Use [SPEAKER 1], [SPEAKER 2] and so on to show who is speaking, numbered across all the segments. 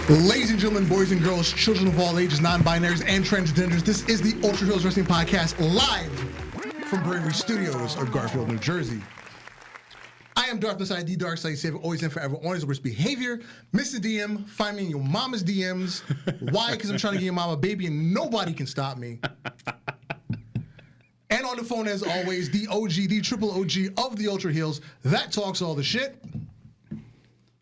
[SPEAKER 1] Ladies and gentlemen, boys and girls, children of all ages, non-binaries, and transgenders, this is the Ultra Heelz Wrestling Podcast live from Bravery Studios of Garfield, New Jersey. I am Darth Messiah, the Dark Side Savior, always and forever on his worst behavior. Mr. DM, find me in your mama's DMs. Why? Because I'm trying to get your mama a baby and nobody can stop me. And on the phone, as always, the OG, the triple OG of the Ultra Heelz that talks all the shit.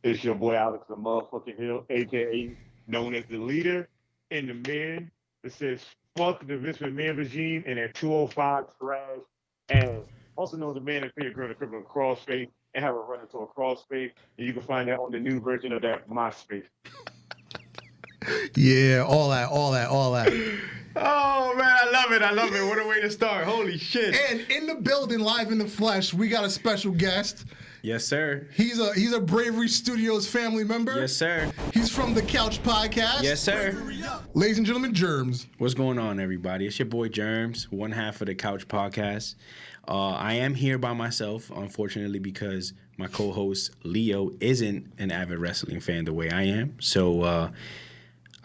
[SPEAKER 2] It's your boy Alex the motherfucking Hill, a.k.a. known as the leader in the men that says fuck the Vince McMahon regime and that 205 trash, and also known as the man that feared girl to criminal crossface and have a run into a crossface, and you can find that on the new version of that MySpace.
[SPEAKER 1] Yeah, all that.
[SPEAKER 3] Oh man, I love it. What a way to start. Holy shit.
[SPEAKER 1] And in the building, live in the flesh, we got a special guest.
[SPEAKER 3] Yes, sir.
[SPEAKER 1] He's a Bravery Studios family member.
[SPEAKER 3] Yes, sir.
[SPEAKER 1] He's from the Couch Podcast.
[SPEAKER 3] Yes, sir.
[SPEAKER 1] Ladies and gentlemen, Germs.
[SPEAKER 3] What's going on, everybody? It's your boy Germs, one half of the Couch Podcast. I am here by myself, unfortunately, because my co-host Leo isn't an avid wrestling fan the way I am. So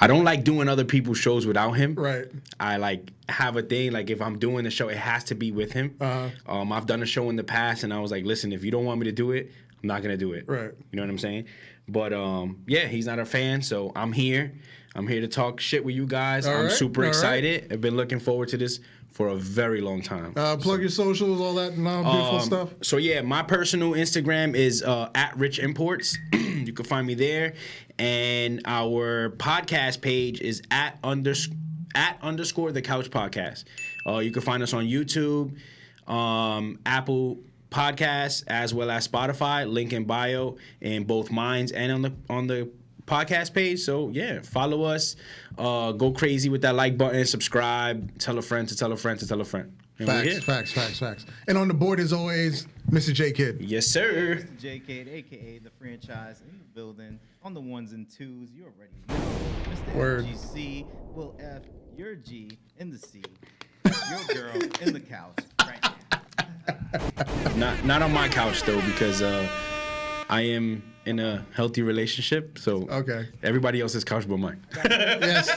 [SPEAKER 3] I don't like doing other people's shows without him.
[SPEAKER 1] Right.
[SPEAKER 3] I like have a thing, like if I'm doing a show, it has to be with him. I've done a show in the past and I was like, listen, if you don't want me to do it, I'm not going to do it.
[SPEAKER 1] Right.
[SPEAKER 3] You know what I'm saying? But yeah, he's not a fan, so I'm here. I'm here to talk shit with you guys. I'm super excited. I've been looking forward to this for a very long time.
[SPEAKER 1] Plug your socials, all that beautiful stuff.
[SPEAKER 3] So yeah, my personal Instagram is at Rich Imports. You can find me there. And our podcast page is at underscore the Couch Podcast. You can find us on YouTube, Apple Podcasts, as well as Spotify. Link in bio in both mines and on the podcast page. So yeah, follow us. Go crazy with that like button. Subscribe. Tell a friend to tell a friend to tell a friend. And
[SPEAKER 1] Facts. And on the board, as always, Mr. J Kid.
[SPEAKER 3] Yes, sir.
[SPEAKER 4] Mr. J Kid, a.k.a. the franchise in the building. On the ones and twos, you already know. Mr.
[SPEAKER 1] Word.
[SPEAKER 4] FGC will F your G in the C. Your girl in the couch right now.
[SPEAKER 3] Not on my couch, though, because I am in a healthy relationship, so everybody else's couch but mine.
[SPEAKER 1] Yes.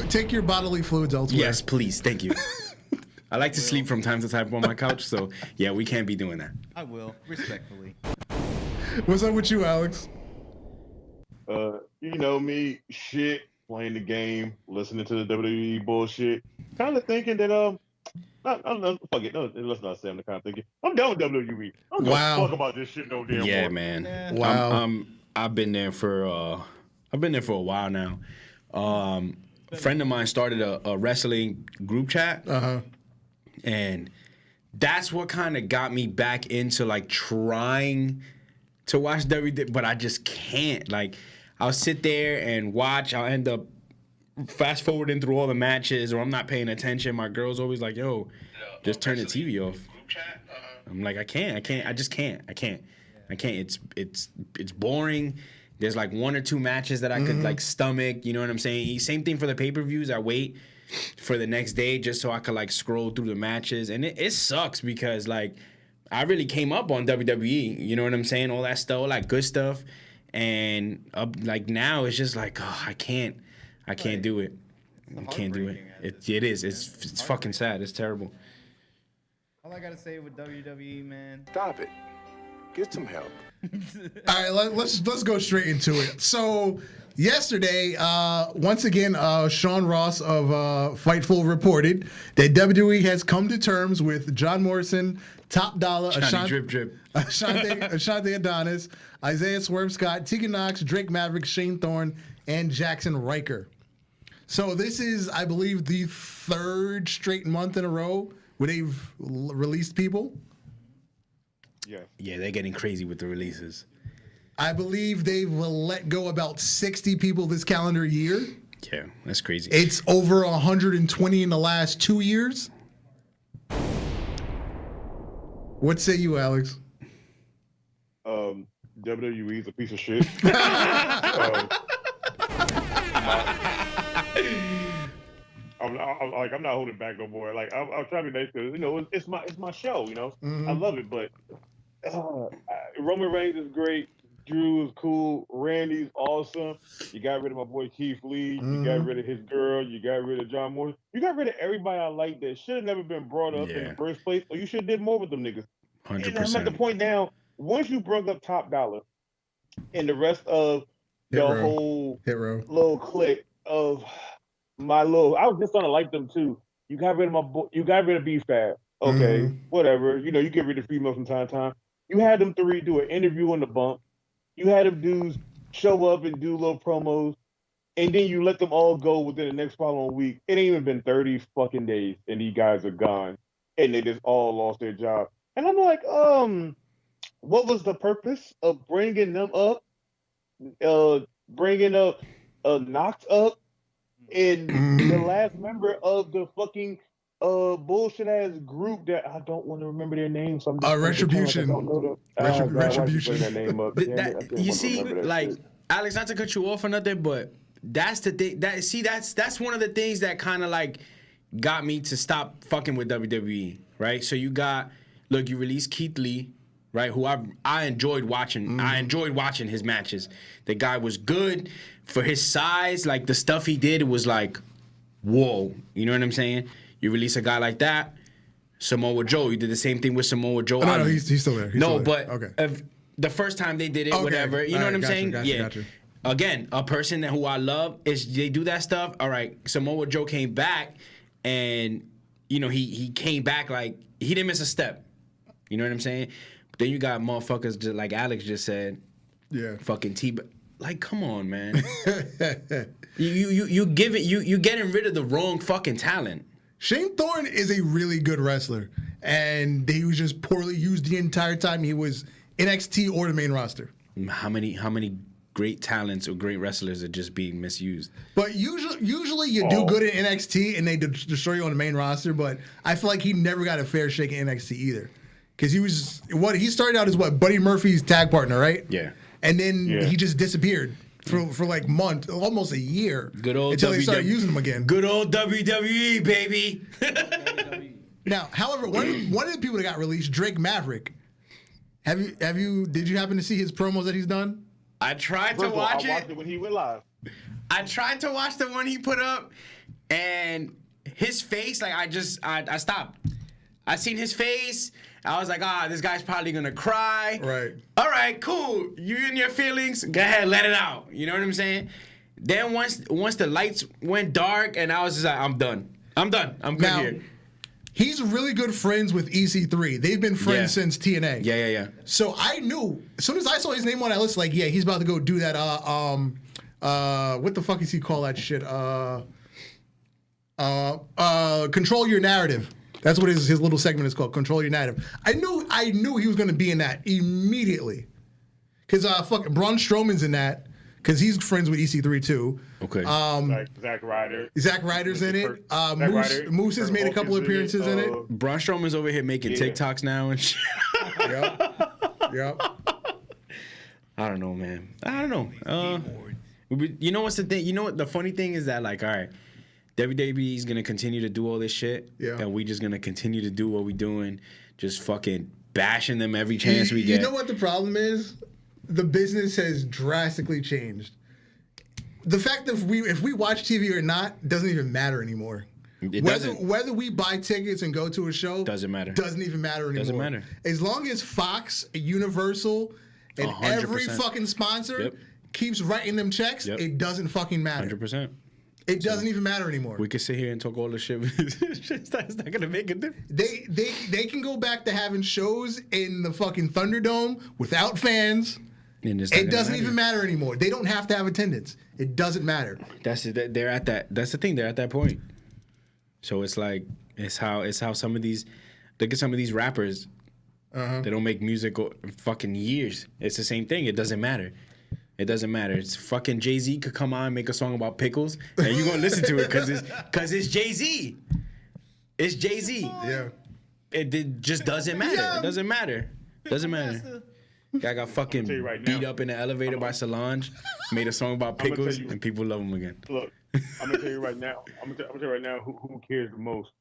[SPEAKER 1] Take your bodily fluids elsewhere.
[SPEAKER 3] Yes, please. Thank you. I like to sleep from time to time on my couch, so yeah, we can't be doing that.
[SPEAKER 4] I will, respectfully.
[SPEAKER 1] What's up with you, Alex?
[SPEAKER 2] You know me, shit, playing the game, listening to the WWE bullshit, kind of thinking that fuck it, no, let's not say I'm the kind of thinking. I'm done with WWE. I'm gonna fuck about this shit no damn more.
[SPEAKER 3] Yeah, man.
[SPEAKER 4] Yeah.
[SPEAKER 1] Wow.
[SPEAKER 3] I've been there for a while now. A friend of mine started a wrestling group chat. And that's what kind of got me back into like trying to watch WWE, but I just can't. Like, I'll sit there and watch. I'll end up fast forwarding through all the matches, or I'm not paying attention. My girl's always like, "Yo, just turn the TV off." I'm like, I can't. I can't. It's boring. There's like one or two matches that I could like stomach. You know what I'm saying? Same thing for the pay-per-views. I wait for the next day just so I could like scroll through the matches, and it sucks because like I really came up on WWE. You know what I'm saying? All that stuff, all that good stuff, and like now it's just like, oh, I can't do it. I can't do it. It is. It's fucking sad. It's terrible.
[SPEAKER 4] All I gotta say with WWE, man.
[SPEAKER 5] Stop it. Get some help.
[SPEAKER 1] All right, let's go straight into it. So yesterday, once again, Sean Ross of Fightful reported that WWE has come to terms with John Morrison, Top Dollar, Ashante Adonis, Isaiah Swerve Scott, Tegan Knox, Drake Maverick, Shane Thorne, and Jackson Riker. So this is, I believe, the third straight month in a row where they've released people.
[SPEAKER 3] Yeah, they're getting crazy with the releases.
[SPEAKER 1] I believe they've let go about 60 people this calendar year.
[SPEAKER 3] Yeah, that's crazy.
[SPEAKER 1] It's over 120 in the last 2 years. What say you, Alex?
[SPEAKER 2] WWE is a piece of shit. I'm not holding back no more. Like I'm trying to be nice because it's my show. I love it, but Roman Reigns is great. Drew is cool. Randy's awesome. You got rid of my boy Keith Lee. You got rid of his girl. You got rid of John Moore. You got rid of everybody I like that should have never been brought up in the first place, or you should have did more with them niggas.
[SPEAKER 3] 100%.
[SPEAKER 2] And I'm at the point now, once you brought up Top Dollar and the rest of the whole little clique of my little, I was just gonna like them too. You got rid of my boy, you got rid of B-Fab. Okay, whatever. You know, you get rid of females from time to time. You had them three do an interview on the bump. You had them dudes show up and do little promos, and then you let them all go within the next following week. It ain't even been 30 fucking days, and these guys are gone, and they just all lost their job. And I'm like, what was the purpose of bringing them up, knocked up, and the last member of the fucking bullshit ass group that I don't want to remember their name. So I'm just
[SPEAKER 1] Retribution. Retribution.
[SPEAKER 2] That name up.
[SPEAKER 3] You see, like shit. Alex, not to cut you off or nothing, but that's the thing. That's one of the things that kind of like got me to stop fucking with WWE, right? So you released Keith Lee, right? Who I enjoyed watching. I enjoyed watching his matches. The guy was good for his size. Like the stuff he did, it was like, whoa. You know what I'm saying? You release a guy like that, Samoa Joe. You did the same thing with Samoa Joe.
[SPEAKER 1] No, he's still there.
[SPEAKER 3] The first time they did it, whatever. You know what I'm saying? Gotcha. Again, a person who I love is they do that stuff. All right, Samoa Joe came back, and you know he came back like he didn't miss a step. You know what I'm saying? But then you got motherfuckers just like Alex just said. Yeah. Fucking T. Like, come on, man. you getting rid of the wrong fucking talent.
[SPEAKER 1] Shane Thorne is a really good wrestler, and he was just poorly used the entire time he was NXT or the main roster.
[SPEAKER 3] How many great talents or great wrestlers are just being misused?
[SPEAKER 1] But usually you do good in NXT and they destroy you on the main roster, but I feel like he never got a fair shake in NXT either. Because he started out as Buddy Murphy's tag partner, right?
[SPEAKER 3] Yeah.
[SPEAKER 1] And then he just disappeared. For like months, almost a year.
[SPEAKER 3] Good old
[SPEAKER 1] until they started using them again.
[SPEAKER 3] Good old WWE, baby.
[SPEAKER 1] Now, however, one of the people that got released, Drake Maverick. Did you happen to see his promos that he's done?
[SPEAKER 3] I tried to watch it.
[SPEAKER 2] I watched it when he went live.
[SPEAKER 3] I tried to watch the one he put up, and his face, like I stopped. I seen his face. I was like, this guy's probably gonna cry.
[SPEAKER 1] Right.
[SPEAKER 3] All right, cool. You in your feelings? Go ahead, let it out. You know what I'm saying? Then once the lights went dark, and I was just like, I'm done. I'm good
[SPEAKER 1] now,
[SPEAKER 3] here.
[SPEAKER 1] He's really good friends with EC3. They've been friends since TNA.
[SPEAKER 3] Yeah.
[SPEAKER 1] So I knew as soon as I saw his name on that list, like, he's about to go do that. What the fuck does he call that shit? Control Your Narrative. That's what his little segment is called, Control Your Narrative. I knew he was going to be in that immediately. Because Braun Strowman's in that, because he's friends with EC3 too.
[SPEAKER 3] Okay.
[SPEAKER 2] Zack Ryder.
[SPEAKER 1] Zack Ryder's in it. Moose has made a couple appearances in it.
[SPEAKER 3] Braun Strowman's over here making TikToks now and shit.
[SPEAKER 1] Yep.
[SPEAKER 3] I don't know, man. I don't know. You know what's the thing? You know what the funny thing is that, like, all right, WWE is gonna continue to do all this shit, and we just gonna continue to do what we doing, just fucking bashing them every chance we get.
[SPEAKER 1] You know what the problem is? The business has drastically changed. The fact that if we watch TV or not doesn't even matter anymore. Whether we buy tickets and go to a show
[SPEAKER 3] doesn't matter.
[SPEAKER 1] Doesn't even matter anymore.
[SPEAKER 3] Doesn't matter.
[SPEAKER 1] As long as Fox, Universal, and
[SPEAKER 3] 100%.
[SPEAKER 1] every fucking sponsor keeps writing them checks, it doesn't fucking matter.
[SPEAKER 3] 100%.
[SPEAKER 1] It doesn't even matter anymore.
[SPEAKER 3] We could sit here and talk all the shit. It's not gonna make a difference.
[SPEAKER 1] They can go back to having shows in the fucking Thunderdome without fans. It doesn't even matter anymore. They don't have to have attendance. It doesn't matter.
[SPEAKER 3] That's it. They're at that. That's the thing. They're at that point. So it's like it's how some of these look at some of these rappers. They don't make music fucking years. It's the same thing. It doesn't matter. It doesn't matter. It's fucking Jay-Z could come on and make a song about pickles, and you're gonna listen to it because it's Jay-Z. It's Jay-Z.
[SPEAKER 1] Yeah.
[SPEAKER 3] It just doesn't matter. Yeah. It doesn't matter. Doesn't matter. Guy got fucking beat up in the elevator by Solange, made a song about pickles, and people love him again.
[SPEAKER 2] Look, I'm gonna tell you right now. I'm gonna tell you right now who cares the most: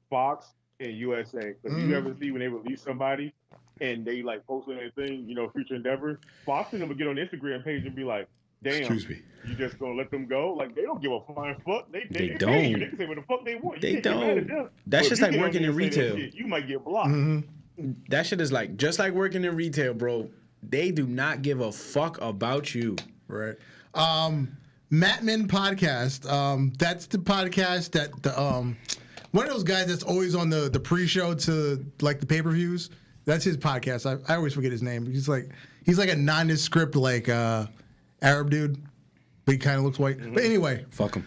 [SPEAKER 2] Fox and USA. If you ever see when they release somebody and they like posting their thing, future endeavors. Fox and them would get on the Instagram page and be like, "Damn,
[SPEAKER 3] Excuse me.
[SPEAKER 2] you just gonna let them go?" Like they don't give a flying fuck. They
[SPEAKER 3] They
[SPEAKER 2] pay you.
[SPEAKER 3] don't.
[SPEAKER 2] They can say what the fuck they want.
[SPEAKER 3] They
[SPEAKER 2] You can't get mad at
[SPEAKER 3] don't.
[SPEAKER 2] them.
[SPEAKER 3] That's
[SPEAKER 2] But
[SPEAKER 3] just
[SPEAKER 2] if
[SPEAKER 3] like
[SPEAKER 2] you get
[SPEAKER 3] working
[SPEAKER 2] on
[SPEAKER 3] in
[SPEAKER 2] there and say that
[SPEAKER 3] retail.
[SPEAKER 2] shit, you might get blocked.
[SPEAKER 3] That shit is like just like working in retail, bro. They do not give a fuck about you.
[SPEAKER 1] Right. Mattman podcast. That's the podcast that the one of those guys that's always on the pre-show to like the pay-per-views. That's his podcast. I always forget his name. He's like a nondescript like Arab dude, but he kind of looks white. But anyway,
[SPEAKER 3] Fuck them.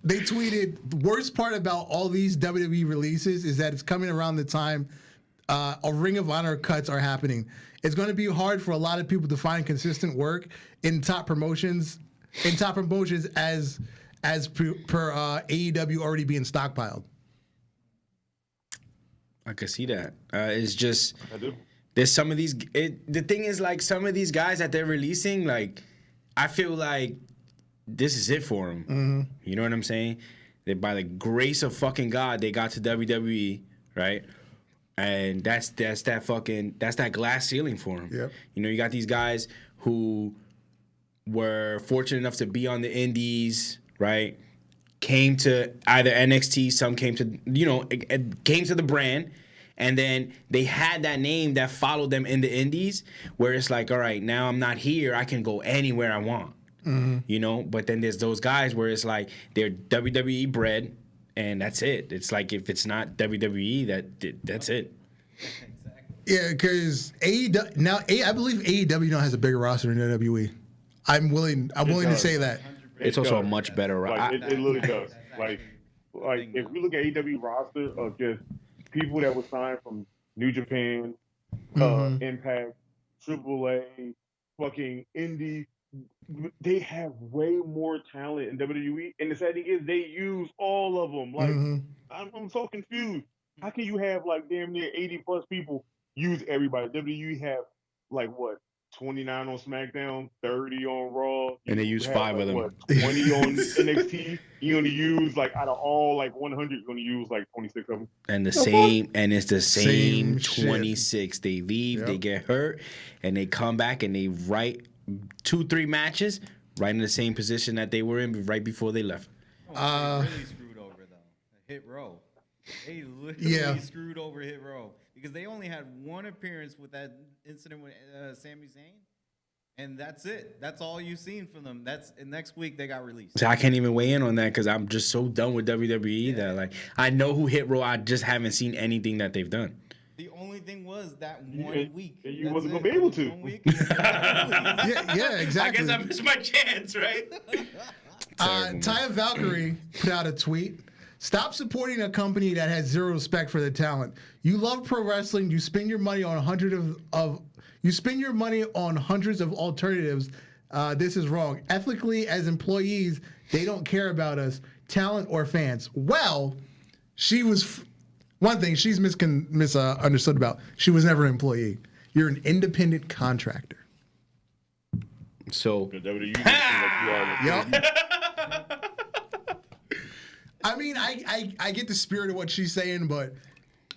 [SPEAKER 1] They tweeted the worst part about all these WWE releases is that it's coming around the time a Ring of Honor cuts are happening. It's going to be hard for a lot of people to find consistent work in top promotions. As per AEW already being stockpiled.
[SPEAKER 3] I could see that. It's just
[SPEAKER 2] I do.
[SPEAKER 3] there's some of these. The thing is, like some of these guys that they're releasing, like I feel like this is it for them.
[SPEAKER 1] Mm-hmm.
[SPEAKER 3] You know what I'm saying? That by the grace of fucking God, they got to WWE, right? And that's that glass ceiling for them.
[SPEAKER 1] Yep.
[SPEAKER 3] You know, you got these guys who were fortunate enough to be on the indies, right? Came to either NXT, some came to, came to the brand, and then they had that name that followed them in the indies, where it's like, all right, now I'm not here, I can go anywhere I want. But then there's those guys where it's like they're WWE bred, and that's it. It's like if it's not WWE, that's it.
[SPEAKER 1] Yeah, because AEW now, I believe AEW now has a bigger roster than WWE. I'm willing to say that.
[SPEAKER 3] It's also a much better.
[SPEAKER 2] Like, it literally does. Like if you look at AEW roster of just people that were signed from New Japan, Impact, AAA, fucking Indie, they have way more talent in WWE. And the sad thing is, they use all of them. Like I'm so confused. How can you have like damn near 80 plus people use everybody? WWE have like what? 29 on SmackDown, 30 on Raw.
[SPEAKER 3] And they use 5 of them.
[SPEAKER 2] What, 20 on NXT. You only use like out of all like 100, you're gonna use like 26 of them.
[SPEAKER 3] And it's the same
[SPEAKER 1] Same
[SPEAKER 3] 26. They leave, they get hurt, and they come back and they write 2-3 matches right in the same position that they were in right before they left.
[SPEAKER 4] They really screwed over though. Hit Row. They literally screwed over Hit Row because they only had one appearance with that incident with Sami Zayn, and that's it. That's all you've seen from them. And next week they got released.
[SPEAKER 3] So I can't even weigh in on that because I'm just so done with WWE that like I know who Hit Row. I just haven't seen anything that they've done.
[SPEAKER 4] The only thing was that one week.
[SPEAKER 2] And you wasn't gonna be able to.
[SPEAKER 4] 1 week.
[SPEAKER 1] Yeah, exactly.
[SPEAKER 3] I guess I missed my chance, right?
[SPEAKER 1] Taya Valkyrie put out a tweet. Stop supporting a company that has zero respect for the talent. You love pro wrestling. You spend your money on hundreds of alternatives. This is wrong. Ethically, as employees, they don't care about us, talent or fans. Well, she was one thing she's misunderstood about. She was never an employee. You're an independent contractor.
[SPEAKER 3] So.
[SPEAKER 1] Yep. I mean, I get the spirit of what she's saying, but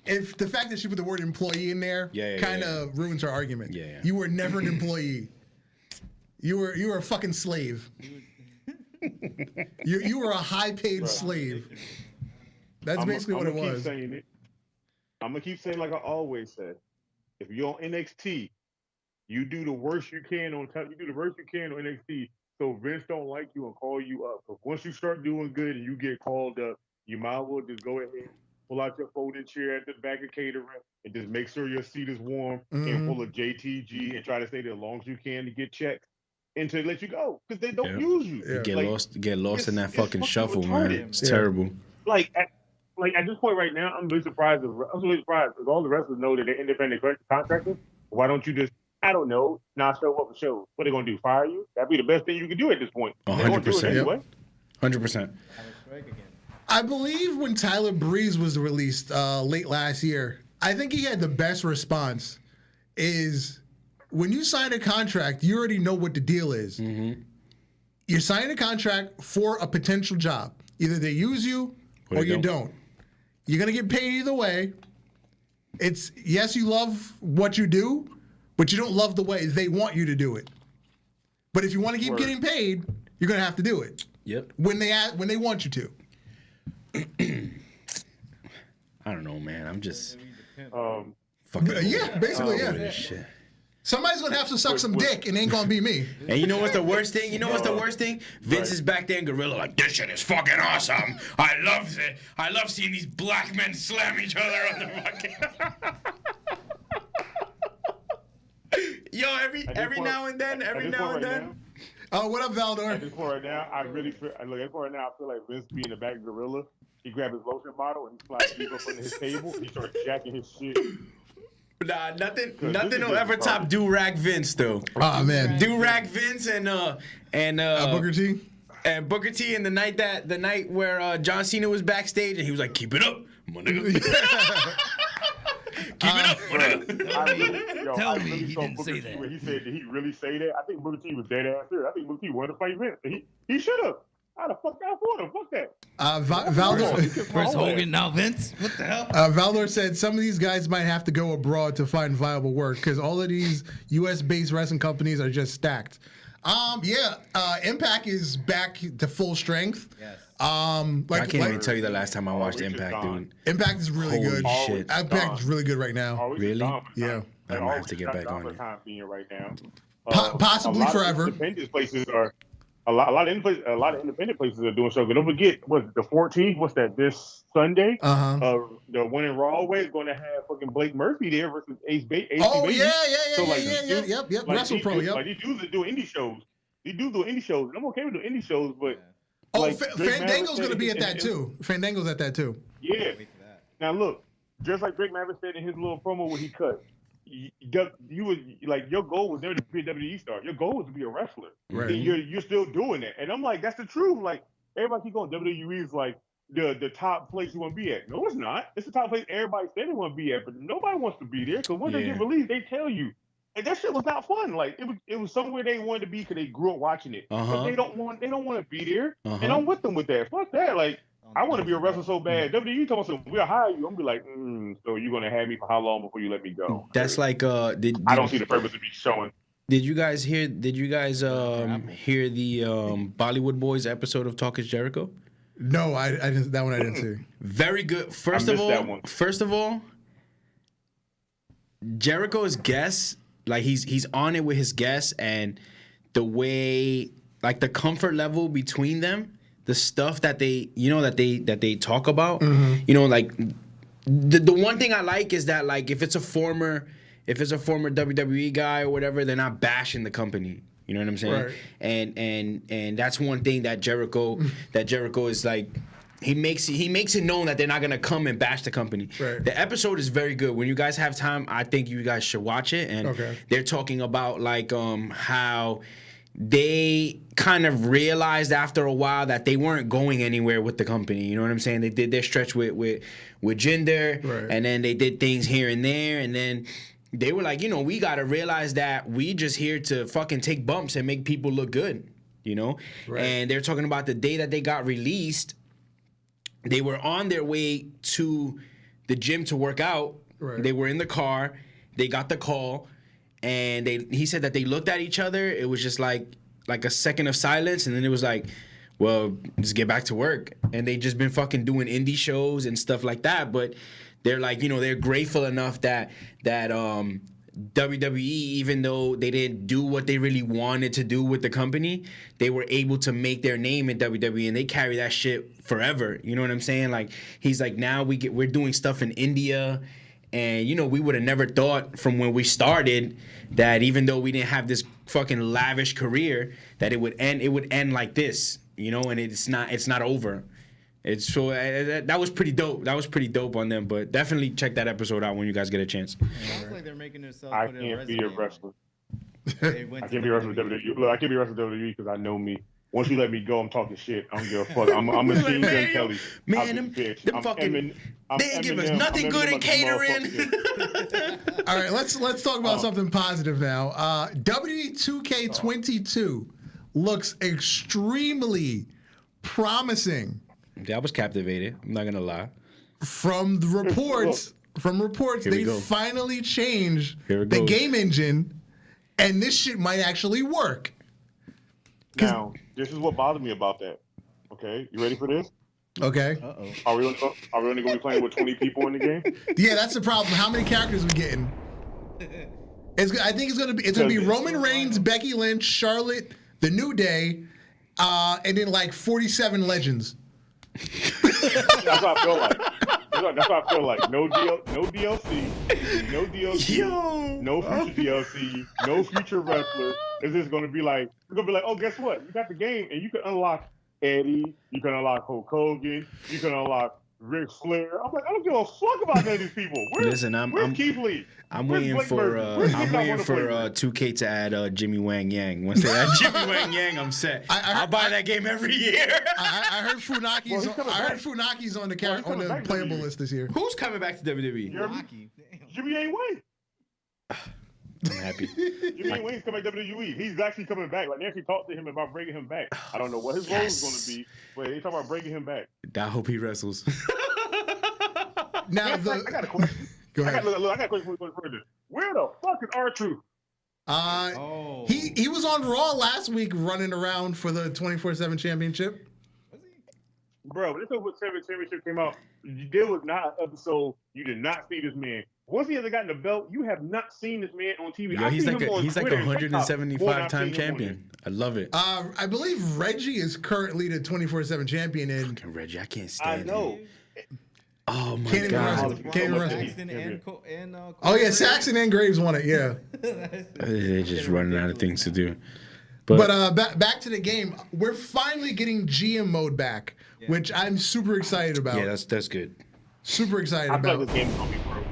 [SPEAKER 1] if the fact that she put the word employee in there kind of ruins her argument.
[SPEAKER 3] Yeah.
[SPEAKER 1] You were never an employee. You were a fucking slave. you were a high-paid slave. That's basically what it was.
[SPEAKER 2] I'm gonna keep saying like I always said. If you're on NXT, you do the worst you can on top. You do the worst you can on NXT. So Vince don't like you and call you up. But once you start doing good and you get called up, you might as well just go ahead, pull out your folding chair at the back of catering, and just make sure your seat is warm and full of JTG, and try to stay there as long as you can to get checks and to let you go because they don't use you.
[SPEAKER 3] Yeah. Get lost in that fucking shuffle, man. It's terrible.
[SPEAKER 2] Like at this point right now, I'm really surprised. Because all the wrestlers know that they're independent contractors. Why don't you just? I don't know. Not show up for shows. What are they gonna do? Fire you? That'd be the best thing you can do at this point.
[SPEAKER 3] 100%.
[SPEAKER 2] Anyway.
[SPEAKER 3] 100%.
[SPEAKER 1] I believe when Tyler Breeze was released late last year, I think he had the best response. Is when you sign a contract, you already know what the deal is. Mm-hmm. You're signing a contract for a potential job. Either they use you or you don't. You're gonna get paid either way. It's yes, you love what you do, but you don't love the way they want you to do it. But if you want to keep getting paid, you're gonna have to do it.
[SPEAKER 3] Yep.
[SPEAKER 1] When they want you to.
[SPEAKER 3] I don't know, man. I'm just
[SPEAKER 1] fucking. Yeah, basically, yeah.
[SPEAKER 3] Shit.
[SPEAKER 1] Somebody's gonna have to suck some dick, and it ain't gonna be me.
[SPEAKER 3] And you know what's the worst thing? Vince is back there in Gorilla like, this shit is fucking awesome. I love it. I love seeing these black men slam each other on the fucking. Yo, every now and then.
[SPEAKER 1] What up, Valdor?
[SPEAKER 2] At this point right now, I feel like Vince being the back Gorilla. He grabbed his lotion bottle and he slides deep up under his table. And he started jacking his shit.
[SPEAKER 3] Nah, nothing will ever top Do-Rag Vince though.
[SPEAKER 1] Oh man,
[SPEAKER 3] Do-Rag Vince and
[SPEAKER 1] Booker T.
[SPEAKER 3] And Booker T in the night where John Cena was backstage and he was like, "Keep it up, my nigga." Keep it up, my nigga.
[SPEAKER 4] Tell me he didn't say that.
[SPEAKER 2] When he said, did he really say that? I think Booker T was dead ass serious. I think Booker T wanted to fight Vince. He should have. I'd have fucked out for him. Fuck that.
[SPEAKER 1] Valdor.
[SPEAKER 4] First Hogan, now Vince. What the hell?
[SPEAKER 1] Valdor said some of these guys might have to go abroad to find viable work because all of these U.S.-based wrestling companies are just stacked. Impact is back to full strength.
[SPEAKER 4] Yes.
[SPEAKER 3] I can't even tell you the last time I watched Impact, dude.
[SPEAKER 1] Impact is really good.
[SPEAKER 3] Shit.
[SPEAKER 1] Impact is really good right now.
[SPEAKER 3] Really?
[SPEAKER 1] Yeah.
[SPEAKER 3] I might have to get back on it.
[SPEAKER 2] Right now.
[SPEAKER 1] Possibly forever.
[SPEAKER 2] Independent places are a lot of independent places are doing so. But don't forget, the 14th? What's that? This Sunday? The one in Rawway is going to have fucking Blake Murphy there versus Ace Bailey.
[SPEAKER 1] Oh yeah. Yep.
[SPEAKER 2] Like
[SPEAKER 1] WrestlePro. Yep.
[SPEAKER 2] Like these dudes that do indie shows. These dudes do indie shows. And I'm okay with doing indie shows, but.
[SPEAKER 1] Oh,
[SPEAKER 2] like,
[SPEAKER 1] Fandango's going to be at that too. Fandango's at that too.
[SPEAKER 2] Yeah. Now look, just like Drake Maverick said in his little promo where he cut, you was like your goal was never to be a WWE star. Your goal was to be a wrestler.
[SPEAKER 1] Right.
[SPEAKER 2] And you're still doing that. And I'm like, that's the truth. Like everybody keep going. WWE is like the top place you want to be at. No, it's not. It's the top place everybody said they want to be at, but nobody wants to be there because when they get released, they tell you. And that shit was not fun. Like it was somewhere they wanted to be because they grew up watching it. But they don't want to be there. And I'm with them with that. Fuck that. Like I want to be a wrestler so bad. WWE told us we'll hire you. I'm gonna be like, so you're gonna have me for how long before you let me go?
[SPEAKER 3] That's like I
[SPEAKER 2] don't see the purpose of me showing.
[SPEAKER 3] Did you guys hear the Bollywood Boys episode of Talk Is Jericho?
[SPEAKER 1] No, I didn't. That one I didn't see.
[SPEAKER 3] Very good. First of all, Jericho's guests, like he's on it with his guests, and the way, like the comfort level between them, the stuff that they talk about, like the one thing I like is that like if it's a former WWE guy or whatever, they're not bashing the company. You know what I'm saying? Right. And that's one thing that Jericho is like. He makes it known that they're not gonna come and bash the company. Right. The episode is very good. When you guys have time, I think you guys should watch it. And they're talking about like how they kind of realized after a while that they weren't going anywhere with the company. You know what I'm saying? They did their stretch with Jinder, and then they did things here and there, and then they were like, we gotta realize that we just here to fucking take bumps and make people look good. And they're talking about the day that they got released. They were on their way to the gym to work out. Right. They were in the car. They got the call, and he said that they looked at each other. It was just like a second of silence, and then it was like, well, just get back to work. And they just been fucking doing indie shows and stuff like that. But they're like, they're grateful enough that WWE, even though they didn't do what they really wanted to do with the company, they were able to make their name in WWE, and they carry that shit forever. You know what I'm saying? Like he's like, now we're doing stuff in India, and we would have never thought from when we started that even though we didn't have this fucking lavish career that it would end like this. And it's not over. It's so that was pretty dope. That was pretty dope on them. But definitely check that episode out when you guys get a chance.
[SPEAKER 4] Sounds like they're making themselves.
[SPEAKER 2] I can't be a wrestler. I can't be a wrestler with WWE. Look, I can't be a wrestler with WWE because I know me. Once you let me go, I'm talking shit. I don't give a fuck. I'm a Machine Gun Kelly.
[SPEAKER 3] Man, them fucking they ain't give us nothing good in catering.
[SPEAKER 1] All right, let's talk about something positive now. WWE 2K22 looks extremely promising.
[SPEAKER 3] I was captivated. I'm not gonna lie.
[SPEAKER 1] From the reports from reports, they finally changed the game engine, and this shit might actually work.
[SPEAKER 2] Now, this is what bothered me about that. Okay, you ready for this?
[SPEAKER 1] Okay.
[SPEAKER 2] Uh-oh. Are we only going to be playing with 20 people in the game?
[SPEAKER 1] Yeah, that's the problem. How many characters are we getting? I think it's gonna be Roman Reigns, Becky Lynch, Charlotte, The New Day, and then like 47 legends.
[SPEAKER 2] That's what I feel like. That's what I feel like. No DLC, no future DLC, no future wrestler. It's just gonna be like, oh, guess what? You got the game, and you can unlock Eddie, you can unlock Hulk Hogan, you can unlock Ric Flair. I'm like, I don't give a fuck about none of these people. Where's Keith Lee?
[SPEAKER 3] I'm waiting for 2K to add Jimmy Wang Yang. Once they add Jimmy Wang Yang, I'm set. I'll buy that game every year.
[SPEAKER 1] I heard Funaki's on the playable list this year.
[SPEAKER 3] Who's coming back to WWE?
[SPEAKER 2] Jimmy ain't wait.
[SPEAKER 3] I'm happy.
[SPEAKER 2] Jimmy ain't waiting to come back to WWE. He's actually coming back. Like, they actually talked to him about bringing him back. I don't know what his role is going to be, but they talk about bringing him back.
[SPEAKER 3] I hope he wrestles.
[SPEAKER 1] Now,
[SPEAKER 2] I got a question.
[SPEAKER 1] Go ahead.
[SPEAKER 2] I got a question for you further. Where the fuck is R-Truth?
[SPEAKER 1] He was on Raw last week running around for the 24/7 championship.
[SPEAKER 2] Was he? Bro, this is what championship came out. There was not an episode you did not see this man. Once he has gotten the belt, you have not seen this man on TV.
[SPEAKER 3] Yo, he's like a 175-time champion. I love it.
[SPEAKER 1] I believe Reggie is currently the 24/7 champion. And
[SPEAKER 3] fucking Reggie, I can't stand him.
[SPEAKER 2] I know.
[SPEAKER 3] Oh my God.
[SPEAKER 1] Can't wrestle. Oh yeah, Saxon and Graves won it. Yeah.
[SPEAKER 3] They're just running out of things to do.
[SPEAKER 1] But back to the game. We're finally getting GM mode back, which I'm super excited about.
[SPEAKER 3] Yeah, that's good.
[SPEAKER 1] Super excited
[SPEAKER 2] about.
[SPEAKER 1] I
[SPEAKER 2] feel like this game's gonna be broke.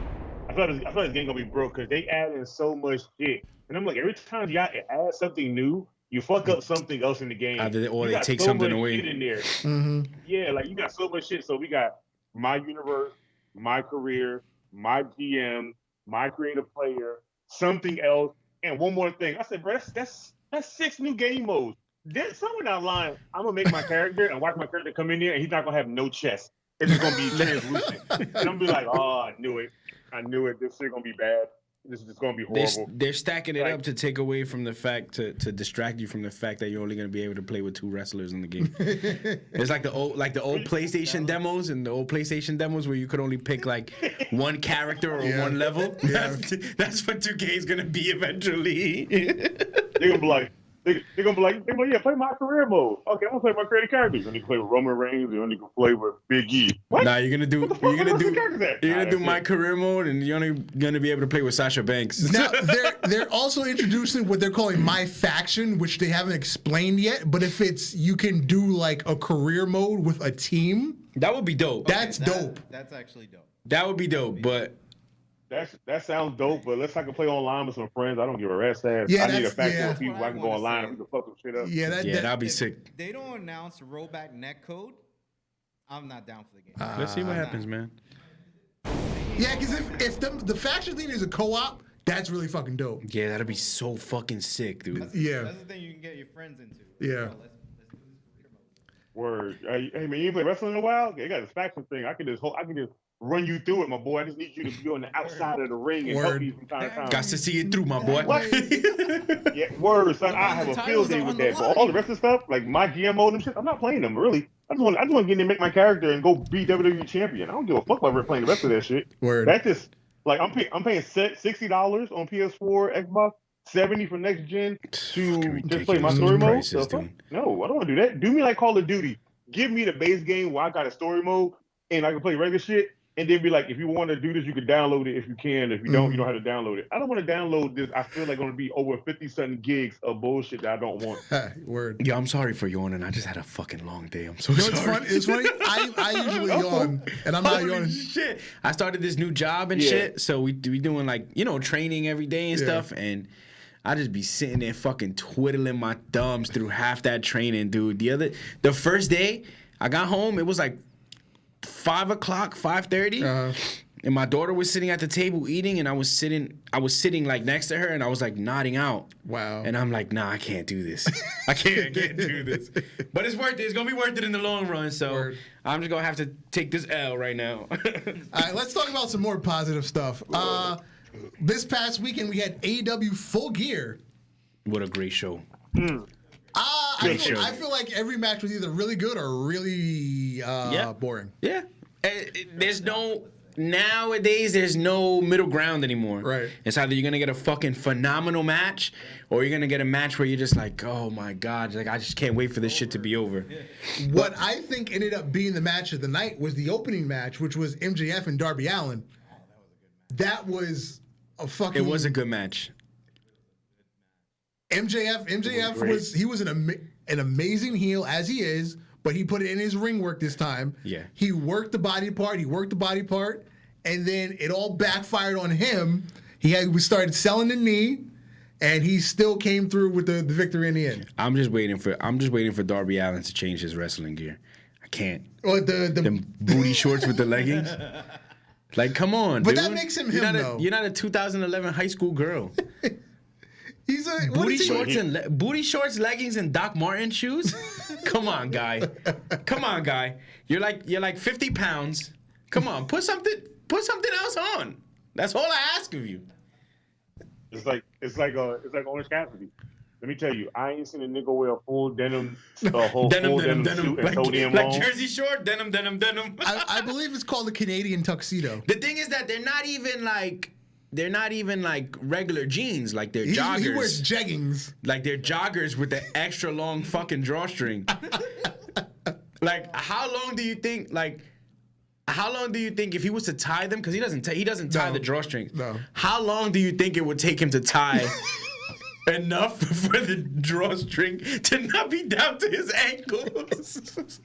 [SPEAKER 2] I feel like this game's gonna be broke because they add in so much shit, and I'm like, every time you add something new, you fuck up something else in the game.
[SPEAKER 3] Or they take something away.
[SPEAKER 2] Shit in there.
[SPEAKER 1] Mm-hmm.
[SPEAKER 2] Yeah, like you got so much shit. So we got my universe, my career, my GM, my creative player, something else, and one more thing. I said, bro, that's 6 new game modes. Then somewhere down the line, I'm gonna make my character and watch my character come in there, and he's not gonna have no chest. It's just gonna be translucent. And I'm gonna be like, oh, I knew it. This shit gonna be bad. This is just gonna be horrible.
[SPEAKER 3] They're stacking it up to take away from the fact to distract you from the fact that you're only gonna be able to play with 2 wrestlers in the game. It's like the old PlayStation demos and the old PlayStation demos where you could only pick like one character or one level.
[SPEAKER 1] Yeah.
[SPEAKER 3] That's what 2K is gonna be eventually.
[SPEAKER 2] They're gonna be like, yeah, play my career mode. Okay, I'm gonna play my creative characters. You only play with Roman Reigns. You only can play with Big E. What?
[SPEAKER 3] Nah, you're gonna do my career mode, and you're only gonna be able to play with Sasha Banks.
[SPEAKER 1] Now they're also introducing what they're calling My Faction, which they haven't explained yet. But if you can do like a career mode with a team,
[SPEAKER 3] that would be dope.
[SPEAKER 1] That's dope.
[SPEAKER 4] That's actually dope.
[SPEAKER 3] That would be dope, but.
[SPEAKER 2] That sounds dope, but unless I can play online with some friends, I don't give a rat's ass.
[SPEAKER 1] Yeah,
[SPEAKER 2] I need a faction of people I can go online and we can fuck some shit up.
[SPEAKER 1] Yeah,
[SPEAKER 3] that'd be sick.
[SPEAKER 4] They don't announce rollback netcode. I'm not down for the game.
[SPEAKER 3] Let's see what happens, man.
[SPEAKER 1] Yeah, because if the faction thing is a co-op, that's really fucking dope.
[SPEAKER 3] Yeah, that'd be so fucking sick, dude.
[SPEAKER 4] That's the thing you can get your friends into.
[SPEAKER 1] Yeah.
[SPEAKER 4] Let's do this career mode.
[SPEAKER 2] Word. Hey man, you play wrestling in a while? They got this faction thing. I can just run you through it, my boy. I just need you to be on the outside of the ring and help me from time to time.
[SPEAKER 3] Got to see it through, my boy.
[SPEAKER 2] Yeah, word, son. I have a field day with that. But all the rest of the stuff, like my GM mode and shit, I'm not playing them, really. I just want to get in and make my character and go be WWE champion. I don't give a fuck about playing the rest of that shit.
[SPEAKER 1] Word.
[SPEAKER 2] That's just, like, I'm paying $60 on PS4, Xbox, $70 for next gen to just play my story mode. No, I don't want to do that. Do me like Call of Duty. Give me the base game where I got a story mode and I can play regular shit. And then be like, if you want to do this, you can download it if you can. If you don't, you don't have to download it. I don't want to download this. I feel like going to be over 50-something gigs of bullshit that I don't want.
[SPEAKER 1] Word.
[SPEAKER 3] Yeah, I'm sorry for yawning. I just had a fucking long day. I'm so sorry.
[SPEAKER 1] It's funny. I usually yawn, and I'm not yawning.
[SPEAKER 3] Shit. I started this new job and shit, so we doing like, training every day and stuff, and I just be sitting there fucking twiddling my thumbs through half that training, dude. The first day I got home, it was like 5 o'clock, 5:30, and my daughter was sitting at the table eating, and I was sitting like next to her, and I was like nodding out.
[SPEAKER 1] Wow.
[SPEAKER 3] And I'm like, nah, I can't do this. I can't do this. But it's worth it. It's gonna be worth it in the long run. So
[SPEAKER 1] Word.
[SPEAKER 3] I'm just gonna have to take this L right now.
[SPEAKER 1] All right, let's talk about some more positive stuff. This past weekend we had AEW Full Gear.
[SPEAKER 3] What a great show.
[SPEAKER 1] I feel like every match was either really good or really boring.
[SPEAKER 3] Yeah. Nowadays, there's no middle ground anymore.
[SPEAKER 1] Right.
[SPEAKER 3] It's either you're going to get a fucking phenomenal match or you're going to get a match where you're just like, oh my God, like I just can't wait for this shit to be over.
[SPEAKER 1] What I think ended up being the match of the night was the opening match, which was MJF and Darby Allin. That was a fucking...
[SPEAKER 3] It was a good match.
[SPEAKER 1] MJF was an amazing heel, as he is, but he put it in his ring work this time.
[SPEAKER 3] Yeah.
[SPEAKER 1] He worked the body part, and then it all backfired on him. We started selling the knee, and he still came through with the victory in the end.
[SPEAKER 3] I'm just waiting for Darby Allin to change his wrestling gear. I can't.
[SPEAKER 1] Well,
[SPEAKER 3] them booty shorts with the leggings. Like, come on,
[SPEAKER 1] but
[SPEAKER 3] dude.
[SPEAKER 1] that makes him though.
[SPEAKER 3] You're not a 2011 high school girl.
[SPEAKER 1] He's a
[SPEAKER 3] booty shorts, leggings, and Doc Marten shoes. Come on, guy. You're like 50 pounds. Come on, put something else on. That's all I ask of you.
[SPEAKER 2] It's like Orange Cassidy. Let me tell you, I ain't seen a nigga wear a full denim suit and sodium
[SPEAKER 3] like Jersey Shore, denim.
[SPEAKER 1] I believe it's called the Canadian tuxedo.
[SPEAKER 3] The thing is that they're not even like regular jeans. Like they're joggers.
[SPEAKER 1] He wears jeggings.
[SPEAKER 3] Like they're joggers with the extra long fucking drawstring. Like how long do you think if he was to tie them, because he doesn't tie the drawstrings.
[SPEAKER 1] No.
[SPEAKER 3] How long do you think it would take him to tie enough for the drawstring to not be down to his ankles?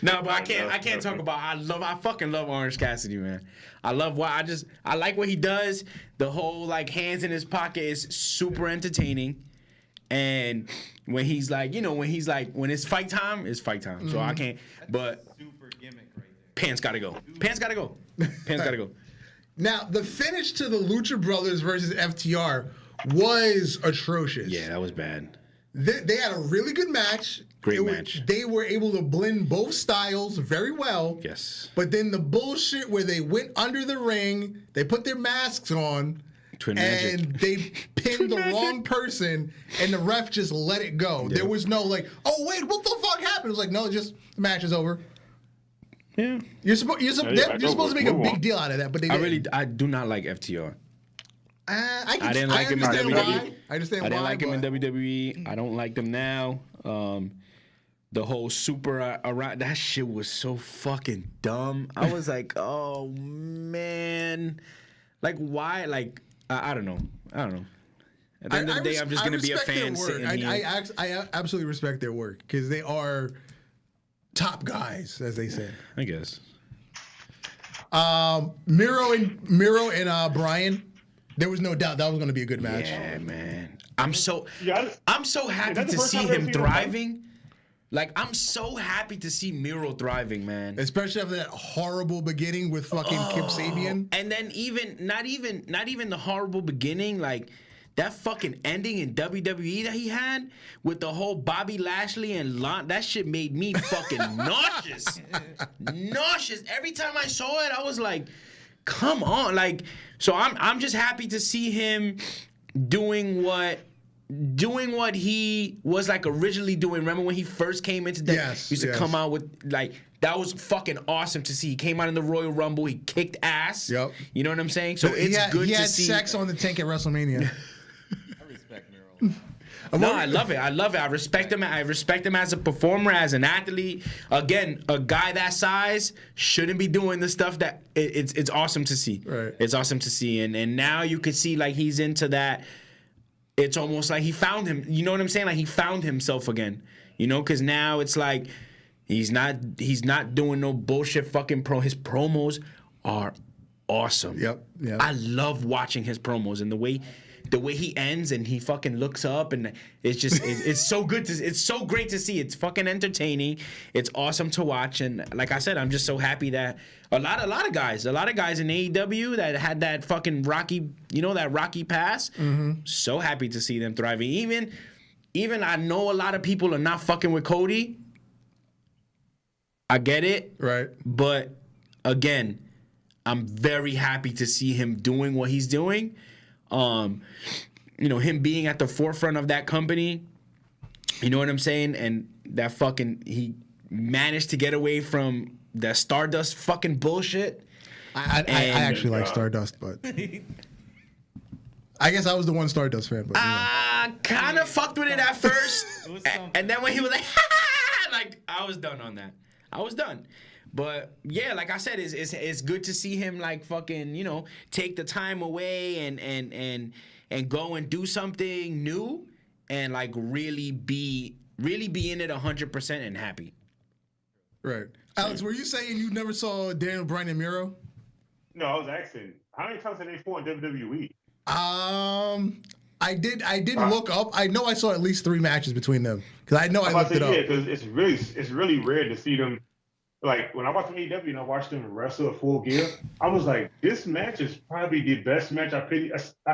[SPEAKER 3] No, but I can't talk about. I fucking love Orange Cassidy, man. I like what he does. The whole like hands in his pocket is super entertaining. And when he's like, when it's fight time, it's fight time. So I can't. But
[SPEAKER 4] super gimmick right there.
[SPEAKER 3] Pants gotta go.
[SPEAKER 1] Now the finish to the Lucha Brothers versus FTR was atrocious.
[SPEAKER 3] Yeah, that was bad.
[SPEAKER 1] They had a really good match.
[SPEAKER 3] Great match.
[SPEAKER 1] They were able to blend both styles very well.
[SPEAKER 3] Yes.
[SPEAKER 1] But then the bullshit where they went under the ring, they put their masks on,
[SPEAKER 3] Twin
[SPEAKER 1] and
[SPEAKER 3] Magic.
[SPEAKER 1] they pinned the wrong person, and the ref just let it go.
[SPEAKER 3] Yep.
[SPEAKER 1] There was no like, oh wait, what the fuck happened? It was like, no, just the match is over.
[SPEAKER 3] Yeah.
[SPEAKER 1] You're supposed to make a big deal out of that, but they didn't.
[SPEAKER 3] I do not like FTR.
[SPEAKER 1] I
[SPEAKER 3] didn't like him in
[SPEAKER 1] understand
[SPEAKER 3] WWE.
[SPEAKER 1] why. I understand
[SPEAKER 3] I didn't
[SPEAKER 1] why,
[SPEAKER 3] like him in
[SPEAKER 1] but-
[SPEAKER 3] WWE. I don't like them now. The whole super around that shit was so fucking dumb. I was like, oh man, like why? Like I don't know. At the end of the day, I'm just gonna be a fan sitting here.
[SPEAKER 1] I absolutely respect their work because they are top guys, as they say.
[SPEAKER 3] I guess.
[SPEAKER 1] Miro and Bryan. There was no doubt that was going to be a good match.
[SPEAKER 3] Yeah, man. I'm so happy
[SPEAKER 2] that's the
[SPEAKER 3] to
[SPEAKER 2] first
[SPEAKER 3] see
[SPEAKER 2] time I've
[SPEAKER 3] him
[SPEAKER 2] seen him
[SPEAKER 3] thriving. Like I'm so happy to see Miro thriving, man.
[SPEAKER 1] Especially after that horrible beginning with fucking Kip Sabian.
[SPEAKER 3] And then not even the horrible beginning, like that fucking ending in WWE that he had with the whole Bobby Lashley and that shit made me fucking nauseous. Nauseous. Every time I saw it, I was like, come on. Like, so I'm just happy to see him doing what he was like originally doing. Remember when he first came into that?
[SPEAKER 1] Yes,
[SPEAKER 3] used to come out with like that was fucking awesome to see. He came out in the Royal Rumble. He kicked ass.
[SPEAKER 1] Yep.
[SPEAKER 3] You know what I'm saying? So it's good
[SPEAKER 1] he
[SPEAKER 3] to
[SPEAKER 1] had
[SPEAKER 3] see.
[SPEAKER 1] sex on the tank at WrestleMania.
[SPEAKER 4] I respect Miro.
[SPEAKER 3] No, I love it. I respect him. I respect him as a performer, as an athlete. Again, a guy that size shouldn't be doing the stuff that it's awesome to see.
[SPEAKER 1] Right.
[SPEAKER 3] It's awesome to see, and now you could see like he's into that. It's almost like he found him. You know what I'm saying? Like he found himself again. You know, because now it's like he's not doing no bullshit fucking His promos are awesome.
[SPEAKER 1] Yep.
[SPEAKER 3] I love watching his promos and the way the way he ends and he fucking looks up and it's just it's so good it's so great to see. It's fucking entertaining. It's awesome to watch, and like I said, I'm just so happy that a lot of guys in AEW that had that fucking rocky, that rocky past. So happy to see them thriving. Even I know a lot of people are not fucking with Cody. I get it.
[SPEAKER 1] Right.
[SPEAKER 3] But again, I'm very happy to see him doing what he's doing. Him being at the forefront of that company, you know what I'm saying? And that fucking, he managed to get away from the Stardust fucking bullshit.
[SPEAKER 1] I actually like Stardust, but I guess I was the one Stardust fan. But
[SPEAKER 3] I kind of fucked with it at first. And then when he was like, like, I was done on that. I was done. But yeah, like I said, it's good to see him like fucking, take the time away and go and do something new and like really be in it 100% and happy. Right.
[SPEAKER 1] Alex, were you saying you never saw Daniel Bryan and Miro?
[SPEAKER 2] No, I was asking, how many times have they fought in WWE?
[SPEAKER 1] I did look up. I know I saw at least 3 matches between them because I know I looked it up.
[SPEAKER 2] Yeah, because it's really rare to see them. Like when I watched AEW and I watched them wrestle at Full Gear, I was like, this match is probably the best match I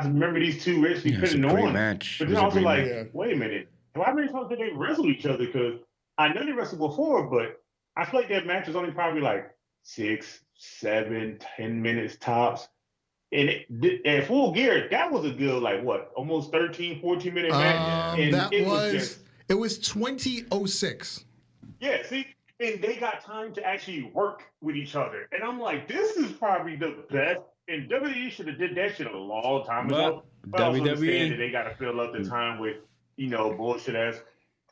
[SPEAKER 2] remember these two actually putting on.
[SPEAKER 3] Match.
[SPEAKER 2] But then I was like, wait a minute, how many times did they wrestle each other? Because I know they wrestled before, but I feel like that match was only probably like 6, 7, 10 minutes tops. And at Full Gear, that was a good, like, what, almost 13, 14-minute match? And
[SPEAKER 1] it was 2006.
[SPEAKER 2] Yeah, see? And they got time to actually work with each other. And I'm like, this is probably the best. And WWE should have did that shit a long time ago. But I also understand that they got to fill up the time with, bullshit-ass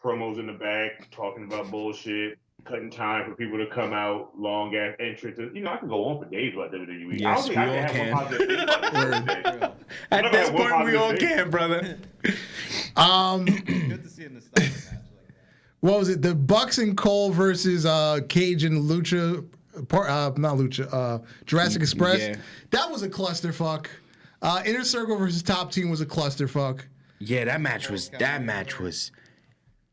[SPEAKER 2] promos in the back, talking about bullshit, cutting time for people to come out, long-ass entrances. I can go on for days about WWE.
[SPEAKER 3] Yes, we all can. At this point, we all can, brother.
[SPEAKER 4] Good to see a nostalgic match.
[SPEAKER 1] What was it? The Bucks and Cole versus Cage and Lucha, Jurassic Express.
[SPEAKER 3] Yeah.
[SPEAKER 1] That was a clusterfuck. Inner Circle versus Top Team was a clusterfuck.
[SPEAKER 3] Yeah, that match was.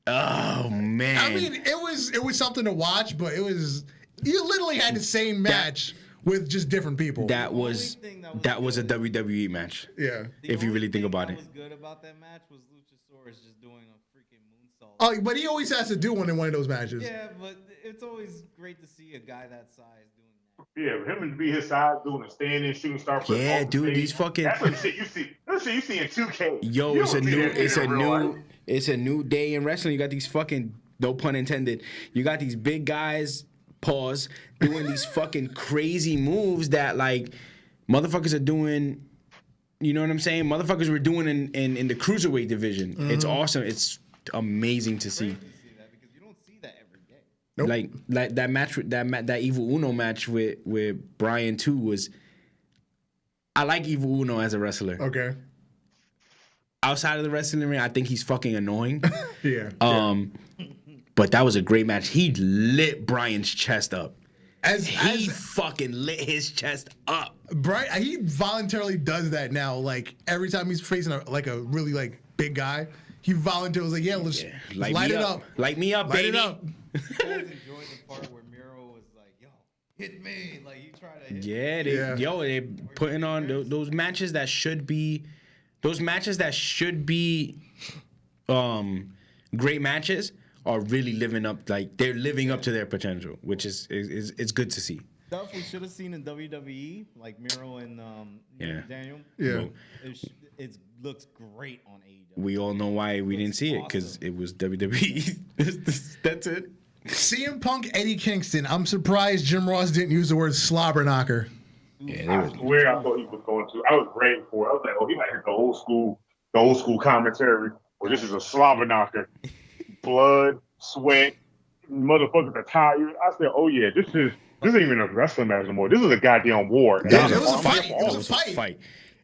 [SPEAKER 3] Oh man.
[SPEAKER 1] I mean, it was something to watch, but you literally had the same match with just different people.
[SPEAKER 3] That was a WWE match.
[SPEAKER 1] Yeah.
[SPEAKER 3] If you really think about it.
[SPEAKER 4] What was good about that match was Luchasaurus just doing a freaking moonsault.
[SPEAKER 1] Oh, but he always has to do one in one of those matches.
[SPEAKER 4] Yeah, but it's always great to see a guy that size doing that.
[SPEAKER 2] Yeah, him to be his size, doing a standing shooting star.
[SPEAKER 3] Yeah, dude, these fucking.
[SPEAKER 2] That's what shit you see. That's what you see in 2K.
[SPEAKER 3] Yo, it's a new day in wrestling. You got these fucking, no pun intended. You got these big guys, pause, doing these fucking crazy moves that like motherfuckers are doing. You know what I'm saying? Motherfuckers were doing in the cruiserweight division. Mm-hmm. It's awesome. It's amazing to see.
[SPEAKER 4] That because you don't see that every day.
[SPEAKER 3] Nope. Like that match with that Evil Uno match with Bryan too was. I like Evil Uno as a wrestler.
[SPEAKER 1] Okay.
[SPEAKER 3] Outside of the wrestling ring, I think he's fucking annoying.
[SPEAKER 1] Yeah.
[SPEAKER 3] But that was a great match. He lit Bryan's chest up. He fucking lit his chest up.
[SPEAKER 1] Bryan, he voluntarily does that now. Like every time he's facing a really like big guy, he voluntarily was like, "Yeah, let's light it up.
[SPEAKER 3] Light me up, baby."
[SPEAKER 4] I always enjoyed the part where Miro was like, "Yo, hit me!" Like he tried to hit me.
[SPEAKER 3] They putting on those matches that should be, great matches. Are really living up, like they're living up to their potential, which is it's good to see.
[SPEAKER 4] Stuff we should have seen in WWE, like Miro and Daniel.
[SPEAKER 1] Yeah,
[SPEAKER 4] it looks great on AEW.
[SPEAKER 3] We all know why we didn't see it because it was WWE. That's it.
[SPEAKER 1] CM Punk, Eddie Kingston. I'm surprised Jim Ross didn't use the word slobber knocker.
[SPEAKER 2] I swear I thought he was going to. I was ready for it. I was like, oh, he might hit the old school commentary. Well, this is a slobber knocker. Blood, sweat, motherfuckers are tired. I said, oh yeah, this ain't even a wrestling match anymore. This is a goddamn war.
[SPEAKER 1] It was a fight.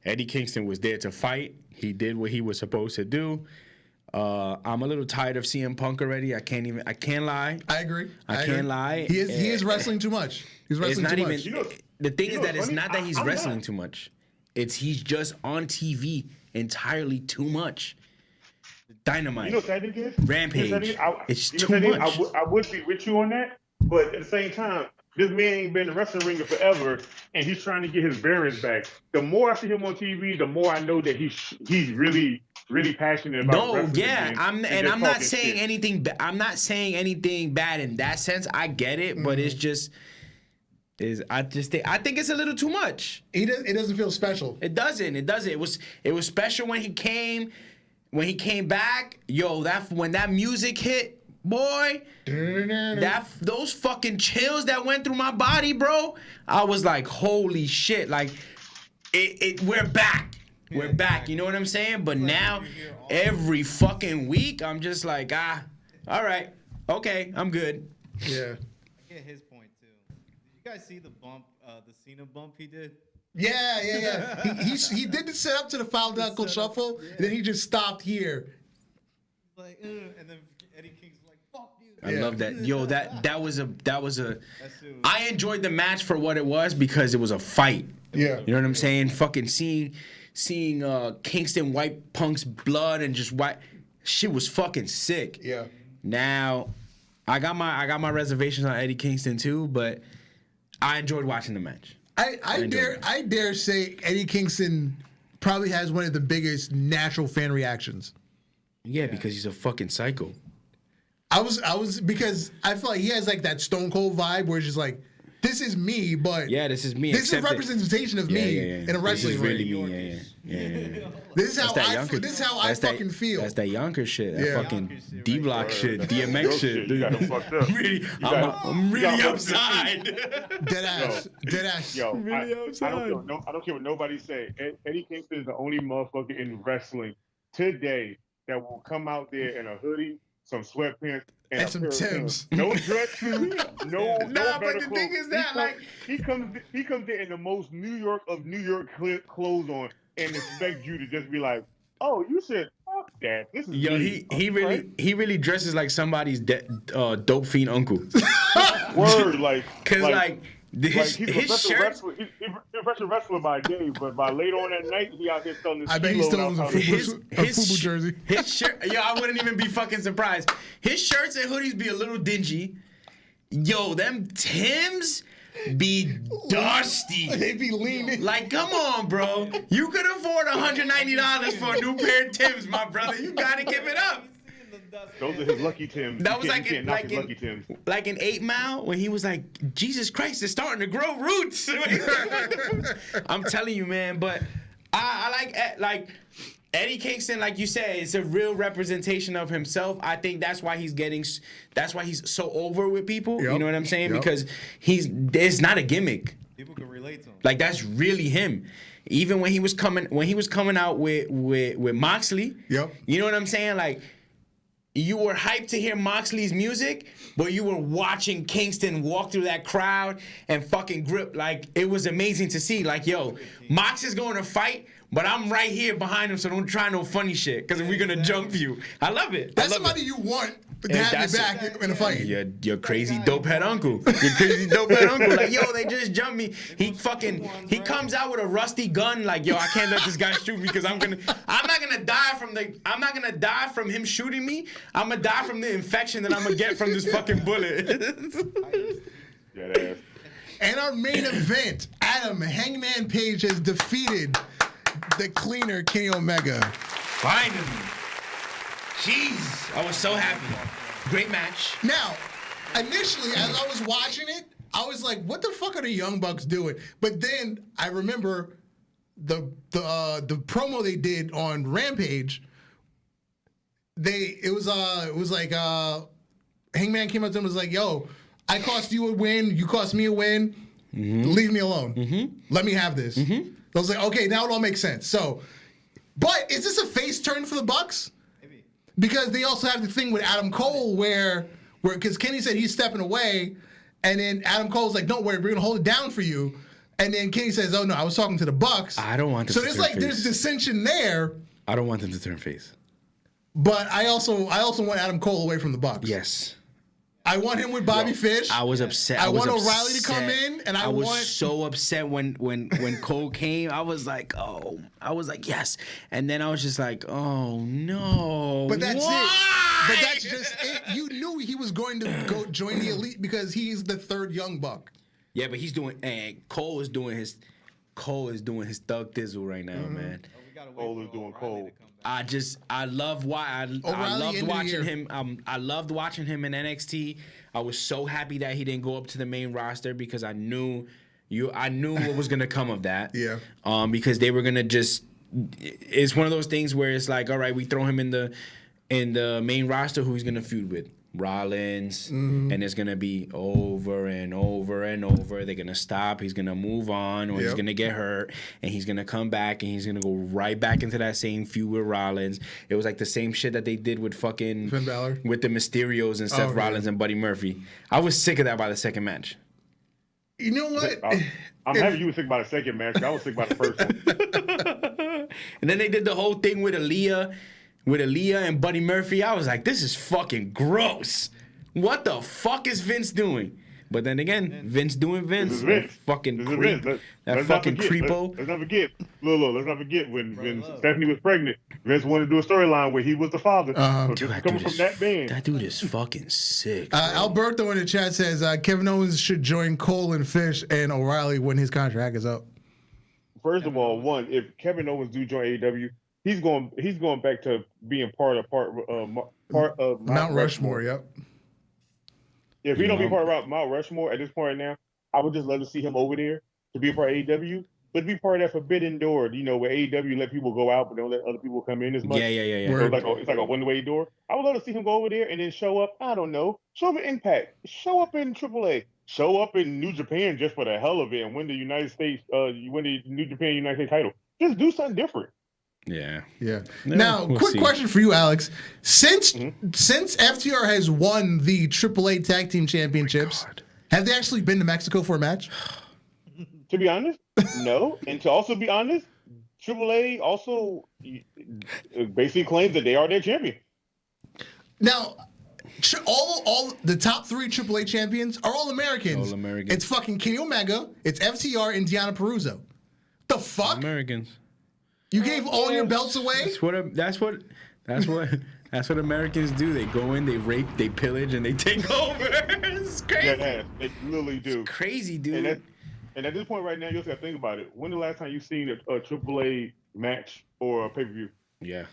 [SPEAKER 3] Eddie Kingston was there to fight. He did what he was supposed to do. I'm a little tired of CM Punk already. I can't lie.
[SPEAKER 1] I agree.
[SPEAKER 3] I can't lie.
[SPEAKER 1] He is wrestling too much. He's wrestling too much.
[SPEAKER 3] The thing is that it's not that he's wrestling too much. He's just on TV entirely too much. Dynamite.
[SPEAKER 2] You know what I think is?
[SPEAKER 3] Rampage. It's too much.
[SPEAKER 2] I would be with you on that, but at the same time, this man ain't been in the wrestling ring forever, and he's trying to get his bearings back. The more I see him on TV, the more I know that he's really, really passionate about wrestling.
[SPEAKER 3] No, yeah, I'm not saying anything. I'm not saying anything bad in that sense. I get it, but it's just. I think it's a little too much.
[SPEAKER 1] It doesn't feel special.
[SPEAKER 3] It doesn't. It was special when he came. When he came back, when that music hit, boy, those fucking chills that went through my body, bro. I was like, holy shit! Like, we're back. We're back. You know what I'm saying? But now, every fucking week, I'm just like, all right, okay, I'm good.
[SPEAKER 1] Yeah.
[SPEAKER 4] I get his point too. Did you guys see the bump, the Cena bump he did?
[SPEAKER 1] Yeah. He did the set up to the foul knuckle shuffle, and then he just stopped here.
[SPEAKER 4] Like, and then Eddie King's like, "Fuck you."
[SPEAKER 3] I love that. Yo, that was a. I enjoyed the match for what it was because it was a fight.
[SPEAKER 1] Yeah.
[SPEAKER 3] You know what I'm saying? Fucking seeing Kingston wipe Punk's blood and just wipe. Shit was fucking sick.
[SPEAKER 1] Yeah.
[SPEAKER 3] Now, I got my reservations on Eddie Kingston too, but I enjoyed watching the match.
[SPEAKER 1] I dare say Eddie Kingston probably has one of the biggest natural fan reactions.
[SPEAKER 3] Yeah, because he's a fucking psycho.
[SPEAKER 1] I was because I feel like he has like that Stone Cold vibe where it's just like, this is me, but
[SPEAKER 3] this is me.
[SPEAKER 1] This is representation of me in a wrestling ring.
[SPEAKER 3] This is really me. Yeah.
[SPEAKER 1] This is how I fucking feel.
[SPEAKER 3] That's that Yonker shit. That fucking D-Block shit, DMX shit.
[SPEAKER 2] You got him fucked up.
[SPEAKER 3] I'm really upside.
[SPEAKER 1] Dead ass.
[SPEAKER 2] Yo,
[SPEAKER 3] really outside.
[SPEAKER 2] I don't care what nobody say. Eddie Kingston is the only motherfucker in wrestling today that will come out there in a hoodie, some sweatpants, and
[SPEAKER 1] some Timbs.
[SPEAKER 2] No dress shoes, no.
[SPEAKER 3] But the thing is that
[SPEAKER 2] he comes there in the most New York clothes on and expect you to just be like, oh, you said fuck that. This is
[SPEAKER 3] he really dresses like somebody's dope fiend uncle.
[SPEAKER 2] Word, like,
[SPEAKER 3] because his shirt.
[SPEAKER 2] He's a professional wrestler by day, but by later on that night, he out here selling his.
[SPEAKER 1] I bet he still owns a FUBU jersey.
[SPEAKER 3] His shirt, I wouldn't even be fucking surprised. His shirts and hoodies be a little dingy. Yo, them Timbs be dusty.
[SPEAKER 1] They be leaning.
[SPEAKER 3] Like, come on, bro. You could afford $190 for a new pair of Timbs, my brother. You gotta give it up.
[SPEAKER 2] Those are his lucky Timbs.
[SPEAKER 3] That was like in 8 Mile when he was like, Jesus Christ, it's starting to grow roots. I'm telling you, man. But I like Eddie Kingston, like you said, it's a real representation of himself. I think that's why he's so over with people.
[SPEAKER 1] Yep.
[SPEAKER 3] You know what I'm saying? Yep. Because it's not a gimmick.
[SPEAKER 4] People can relate to him.
[SPEAKER 3] Like, that's really him. Even when he was coming out with Moxley.
[SPEAKER 1] Yep.
[SPEAKER 3] You know what I'm saying? Like, you were hyped to hear Moxley's music, but you were watching Kingston walk through that crowd and fucking grip. Like, it was amazing to see. Like, yo, Mox is going to fight, but I'm right here behind him, so don't try no funny shit, because we're going to jump you. I love it.
[SPEAKER 1] That's somebody you want to have your back in a fight.
[SPEAKER 3] Your crazy dope head uncle. Your crazy dope head uncle. Like, yo, they just jumped me. He comes out with a rusty gun. Like, yo, I can't let this guy shoot me because I'm not gonna die from him shooting me. I'm gonna die from the infection that I'm gonna get from this fucking bullet.
[SPEAKER 1] And our main event, Hangman Page has defeated the cleaner Kenny Omega.
[SPEAKER 3] Finally. Jeez, I was so happy. Great match.
[SPEAKER 1] Now, initially, as I was watching it, I was like, what the fuck are the Young Bucks doing? But then I remember the promo they did on Rampage. It was like Hangman came up to him and was like, yo, I cost you a win, you cost me a win. Mm-hmm. Leave me alone. Mm-hmm. Let me have this. Mm-hmm. I was like, okay, now it all makes sense. So, but is this a face turn for the Bucks? Maybe. Because they also have the thing with Adam Cole where because Kenny said he's stepping away, and then Adam Cole's like, don't worry, we're gonna hold it down for you. And then Kenny says, oh no, I was talking to the Bucks.
[SPEAKER 3] I don't want them to turn face. So
[SPEAKER 1] there's dissension there.
[SPEAKER 3] I don't want them to turn face.
[SPEAKER 1] But I also want Adam Cole away from the Bucks.
[SPEAKER 3] Yes.
[SPEAKER 1] I want him with Bobby Fish.
[SPEAKER 3] I was upset.
[SPEAKER 1] I
[SPEAKER 3] was
[SPEAKER 1] want
[SPEAKER 3] upset.
[SPEAKER 1] O'Reilly to come in, and I
[SPEAKER 3] was
[SPEAKER 1] want.
[SPEAKER 3] so upset when Cole came. I was like, oh, I was like, yes, and then I was just like, oh no.
[SPEAKER 1] But that's
[SPEAKER 3] Why?
[SPEAKER 1] it. But that's just it. You knew he was going to go join the Elite because he's the third Young Buck.
[SPEAKER 3] Yeah, but he's doing. And Cole is doing his thug thizzle right now, man.
[SPEAKER 2] Cole is doing Cole.
[SPEAKER 3] I loved watching him. I loved watching him in NXT. I was so happy that he didn't go up to the main roster because I knew what was gonna come of that.
[SPEAKER 1] Yeah.
[SPEAKER 3] Because they were gonna just. It's one of those things where it's like, all right, we throw him in the main roster. Who he's gonna feud with? Rollins, and it's gonna be over and over and over. They're gonna stop. He's gonna move on, or he's gonna get hurt, and he's gonna come back, and he's gonna go right back into that same feud with Rollins. It was like the same shit that they did with fucking
[SPEAKER 1] Finn Balor,
[SPEAKER 3] with the Mysterios and Seth Rollins and Buddy Murphy. I was sick of that by the second match.
[SPEAKER 1] You know what?
[SPEAKER 2] I'm happy you were sick about the second match. I was sick about the first one.
[SPEAKER 3] And then they did the whole thing with Aaliyah. With Aaliyah and Buddy Murphy, I was like, this is fucking gross. What the fuck is Vince doing? But then again, Vince doing Vince.
[SPEAKER 2] This is Vince.
[SPEAKER 3] Fucking
[SPEAKER 2] This is
[SPEAKER 3] creep.
[SPEAKER 2] Vince.
[SPEAKER 3] That fucking creepo.
[SPEAKER 2] Let's not forget. Look, let's not forget when Stephanie was pregnant. Vince wanted to do a storyline where he was the father. So
[SPEAKER 3] Dude,
[SPEAKER 2] just coming from that band.
[SPEAKER 3] That dude is fucking sick.
[SPEAKER 1] Alberto in the chat says Kevin Owens should join Cole and Fish and O'Reilly when his contract is up.
[SPEAKER 2] First of all, if Kevin Owens do join AEW, he's going back to being part of
[SPEAKER 1] Mount Rushmore. Yep.
[SPEAKER 2] If he don't be part of Mount Rushmore at this point now, I would just love to see him over there to be a part of AEW, but to be part of that forbidden door, where AEW let people go out but don't let other people come in as much.
[SPEAKER 3] Yeah.
[SPEAKER 2] So it's like a one-way door. I would love to see him go over there and then show up. I don't know. Show up in Impact. Show up in AAA. Show up in New Japan just for the hell of it and win the United States. Win the New Japan United States title. Just do something different.
[SPEAKER 1] Yeah. Now, quick question for you, Alex. Since FTR has won the AAA Tag Team Championships, have they actually been to Mexico for a match?
[SPEAKER 2] To be honest, no. And to also be honest, AAA also basically claims that they are their champion.
[SPEAKER 1] Now, all the top 3 AAA champions are all Americans.
[SPEAKER 3] All Americans.
[SPEAKER 1] It's fucking Kenny Omega, it's FTR, and Deonna Purrazzo. The fuck?
[SPEAKER 3] Americans.
[SPEAKER 1] You gave all your belts away?
[SPEAKER 3] That's what Americans do. They go in, they rape, they pillage, and they take over. It's crazy.
[SPEAKER 2] Yeah, they literally do.
[SPEAKER 3] It's crazy, dude.
[SPEAKER 2] And at this point right now, you also got to think about it. When the last time you seen a AAA match or a pay-per-view?
[SPEAKER 3] Yeah.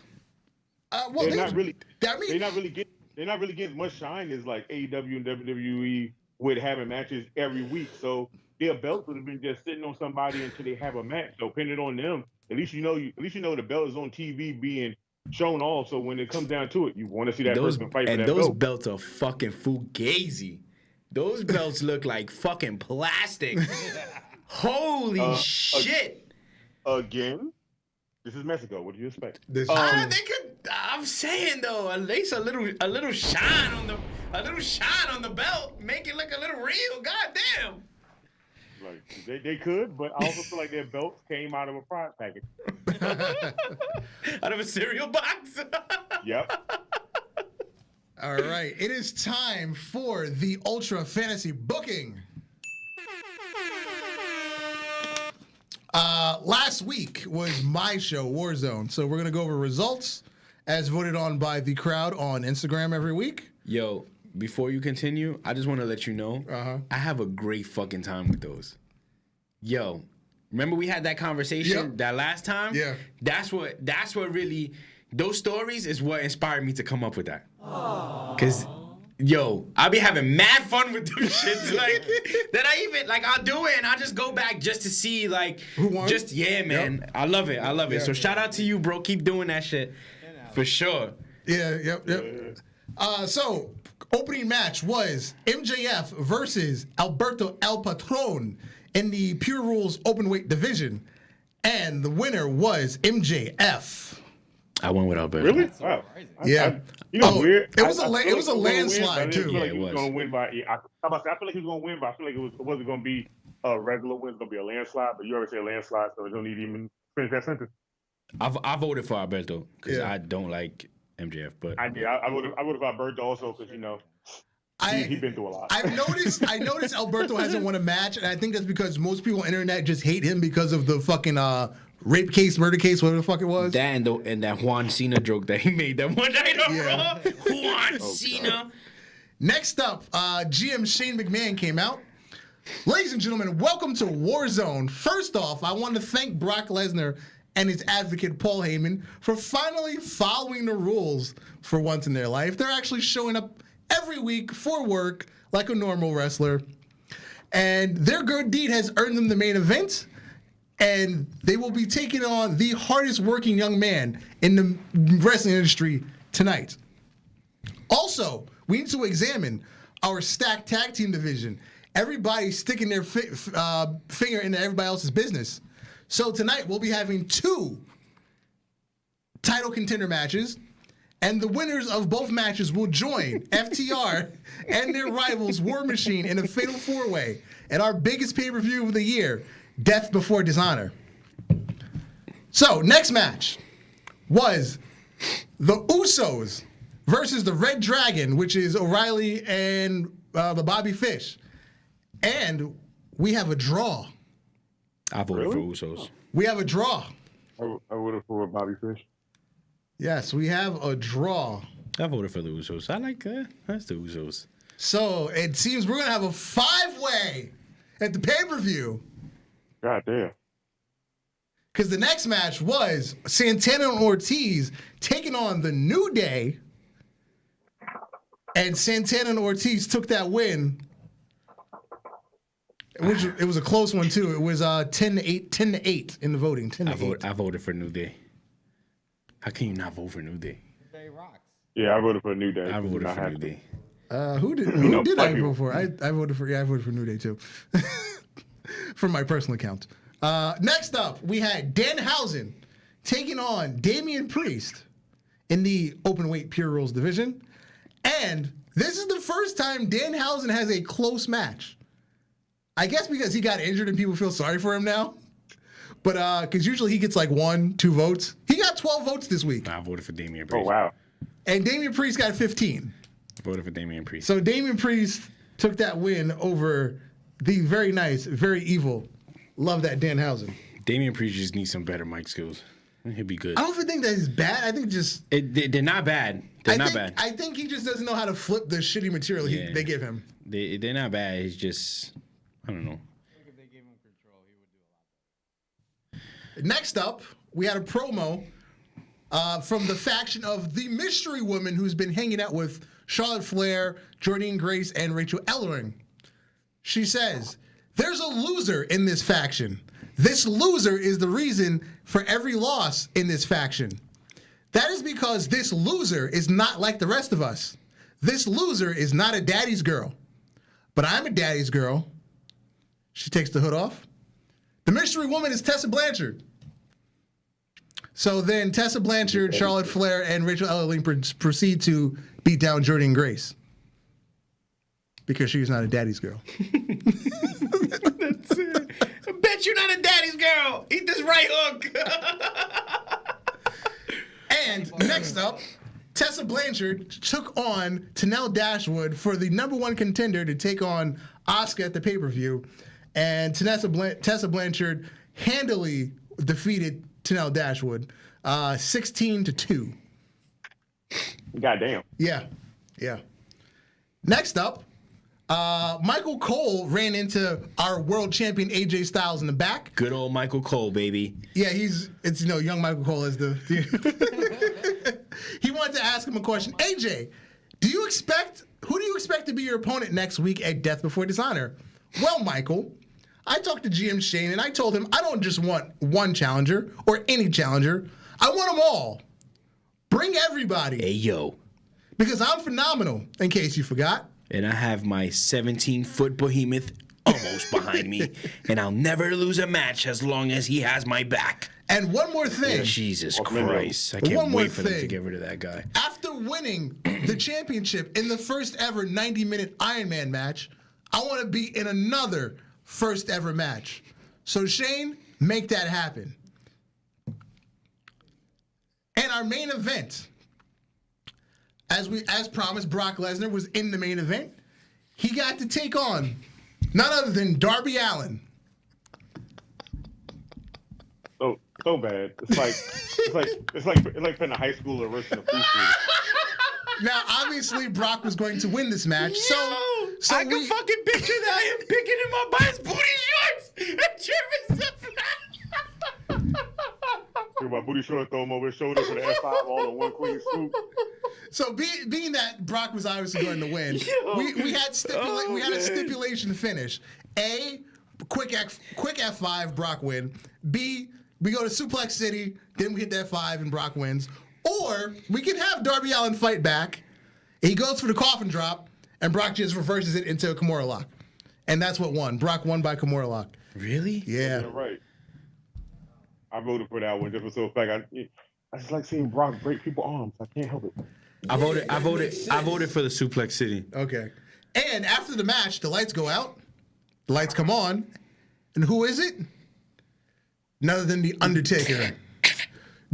[SPEAKER 2] They're not really getting much shine as like AEW and WWE with having matches every week. So their belts would have been just sitting on somebody until they have a match. So depending on them, at least you know the belt is on TV being shown off. So when it comes down to it, you want to see that person fight for that belt.
[SPEAKER 3] And those belts are fucking fugazi. Those belts look like fucking plastic. Holy shit!
[SPEAKER 2] Again, this is Mexico. What do you expect?
[SPEAKER 3] I'm saying though, at least a little shine on the belt, make it look a little real. Goddamn.
[SPEAKER 2] Like they could, but I also feel like their belts came out of a prize package.
[SPEAKER 3] Out of a cereal box.
[SPEAKER 2] Yep.
[SPEAKER 1] All right, it is time for the Ultra Fantasy Booking. Last week was my show, Warzone, so we're gonna go over results as voted on by the crowd on Instagram every week.
[SPEAKER 3] Yo, before you continue, I just want to let you know, I have a great fucking time with those. Yo, remember we had that conversation that last time?
[SPEAKER 1] Yeah.
[SPEAKER 3] That's what really, those stories is what inspired me to come up with that. Because, yo, I'll be having mad fun with those shits. Like, that I even, like, I'll do it and I'll just go back just to see, like,
[SPEAKER 1] who won?
[SPEAKER 3] Just, yeah, man. Yep. I love it. Yeah. So shout out to you, bro. Keep doing that shit. For sure.
[SPEAKER 1] Yeah, yep. So, opening match was MJF versus Alberto El Patron in the Pure Rules Openweight division. And the winner was MJF.
[SPEAKER 3] I went with Alberto.
[SPEAKER 2] Really? Wow.
[SPEAKER 1] Yeah.
[SPEAKER 2] Weird.
[SPEAKER 1] It was a landslide, too.
[SPEAKER 2] I feel like he was going to win by. I feel like he was going to win, but I feel like it wasn't going to be a regular win. It's going to be a landslide. But you already said landslide, so you don't need to even finish that sentence.
[SPEAKER 3] I voted for Alberto because I don't like MJF, but
[SPEAKER 2] I would have Alberto also because He's been through a lot.
[SPEAKER 1] I noticed Alberto hasn't won a match, and I think that's because most people on the internet just hate him because of the fucking rape case, murder case, whatever the fuck it was.
[SPEAKER 3] That and that Juan Cena joke that he made that one night on Raw. Juan Cena.
[SPEAKER 1] God. Next up, GM Shane McMahon came out. Ladies and gentlemen, welcome to Warzone. First off, I want to thank Brock Lesnar and his advocate Paul Heyman for finally following the rules for once in their life. They're actually showing up every week for work like a normal wrestler. And their good deed has earned them the main event. And they will be taking on the hardest working young man in the wrestling industry tonight. Also, we need to examine our stacked tag team division. Everybody's sticking their finger into everybody else's business. So tonight we'll be having 2 title contender matches. And the winners of both matches will join FTR and their rivals War Machine in a fatal 4-way at our biggest pay-per-view of the year, Death Before Dishonor. So, next match was the Usos versus the Red Dragon, which is O'Reilly and the Bobby Fish. And we have a draw.
[SPEAKER 3] I voted for Usos.
[SPEAKER 1] We have a draw.
[SPEAKER 2] I would have for Bobby Fish.
[SPEAKER 1] Yes, we have a draw.
[SPEAKER 3] I voted for the Usos. I like that. That's the Usos.
[SPEAKER 1] So it seems we're going to have a 5-way at the pay-per-view.
[SPEAKER 2] God damn.
[SPEAKER 1] Because the next match was Santana and Ortiz taking on the New Day. And Santana and Ortiz took that win. It was a close one, too. It was 10-8 in the voting. 10-8.
[SPEAKER 3] I voted for New Day. How can you not vote for New Day?
[SPEAKER 4] Day rocks.
[SPEAKER 2] Yeah, I voted for New Day.
[SPEAKER 3] I voted for New Day.
[SPEAKER 1] Who did I vote for? I voted for New Day too. From my personal account. Next up, we had Danhausen taking on Damian Priest in the open weight pure rules division. And this is the first time Danhausen has a close match. I guess because he got injured and people feel sorry for him now. But because usually he gets like 1-2 votes. He got 12 votes this week.
[SPEAKER 3] I voted for Damian Priest.
[SPEAKER 2] Oh, wow.
[SPEAKER 1] And Damian Priest got 15.
[SPEAKER 3] I voted for Damian Priest.
[SPEAKER 1] So Damian Priest took that win over the very nice, very evil. Love that Danhausen.
[SPEAKER 3] Damian Priest just needs some better mic skills. He'll be good.
[SPEAKER 1] I don't think that is bad. I think just...
[SPEAKER 3] They're not bad. They're not bad.
[SPEAKER 1] I think he just doesn't know how to flip the shitty material they give him.
[SPEAKER 3] They're not bad. It's just... I don't know.
[SPEAKER 1] Next up, we had a promo from the faction of the mystery woman who's been hanging out with Charlotte Flair, Jordynne Grace, and Rachel Ellering. She says, there's a loser in this faction. This loser is the reason for every loss in this faction. That is because this loser is not like the rest of us. This loser is not a daddy's girl. But I'm a daddy's girl. She takes the hood off. The mystery woman is Tessa Blanchard. So then Tessa Blanchard, Charlotte Flair, and Rachel Ellering proceed to beat down Jordynne Grace. Because she's not a daddy's girl.
[SPEAKER 3] That's it. I bet you're not a daddy's girl. Eat this right hook.
[SPEAKER 1] And next up, Tessa Blanchard took on Tenelle Dashwood for the #1 contender to take on Asuka at the pay-per-view. And Tessa Blanchard handily defeated Tenelle Dashwood 16-2.
[SPEAKER 2] Goddamn.
[SPEAKER 1] Yeah. Next up, Michael Cole ran into our world champion AJ Styles in the back.
[SPEAKER 3] Good old Michael Cole, baby.
[SPEAKER 1] Yeah, it's young Michael Cole as the he wanted to ask him a question. AJ, who do you expect to be your opponent next week at Death Before Dishonor? Well, Michael, I talked to GM Shane and I told him I don't just want one challenger or any challenger. I want them all. Bring everybody.
[SPEAKER 3] Hey, yo.
[SPEAKER 1] Because I'm phenomenal, in case you forgot.
[SPEAKER 3] And I have my 17-foot behemoth almost behind me. And I'll never lose a match as long as he has my back.
[SPEAKER 1] And one more thing.
[SPEAKER 3] Jesus Christ. I can't wait for them to get rid of that guy.
[SPEAKER 1] After winning the championship in the first ever 90-minute Iron Man match, I want to be in another first ever match. So Shane, make that happen. And our main event, as promised, Brock Lesnar was in the main event. he got to take on none other than Darby Allin.
[SPEAKER 2] So bad. It's like putting a high schooler versus a preschool.
[SPEAKER 1] Now, obviously, Brock was going to win this match. So
[SPEAKER 3] I can fucking picture that him picking him up by his booty shorts and cheering
[SPEAKER 2] My booty short, throw him over his shoulder for the F5 all in one clean swoop.
[SPEAKER 1] So being that Brock was obviously going to win, we had a stipulation finish. A, quick F5, Brock win. B, we go to Suplex City, then we hit that F5 and Brock wins. Or we can have Darby Allin fight back. He goes for the coffin drop, and Brock just reverses it into a Kimura lock. And that's what won. Brock won by Kimura lock.
[SPEAKER 3] Really?
[SPEAKER 1] Yeah.
[SPEAKER 2] You're right. I voted for that one just for so fact. I just like seeing Brock break people's arms. I can't help it.
[SPEAKER 3] I voted for the Suplex City.
[SPEAKER 1] Okay. And after the match, the lights go out. The lights come on. And who is it? None other than The Undertaker.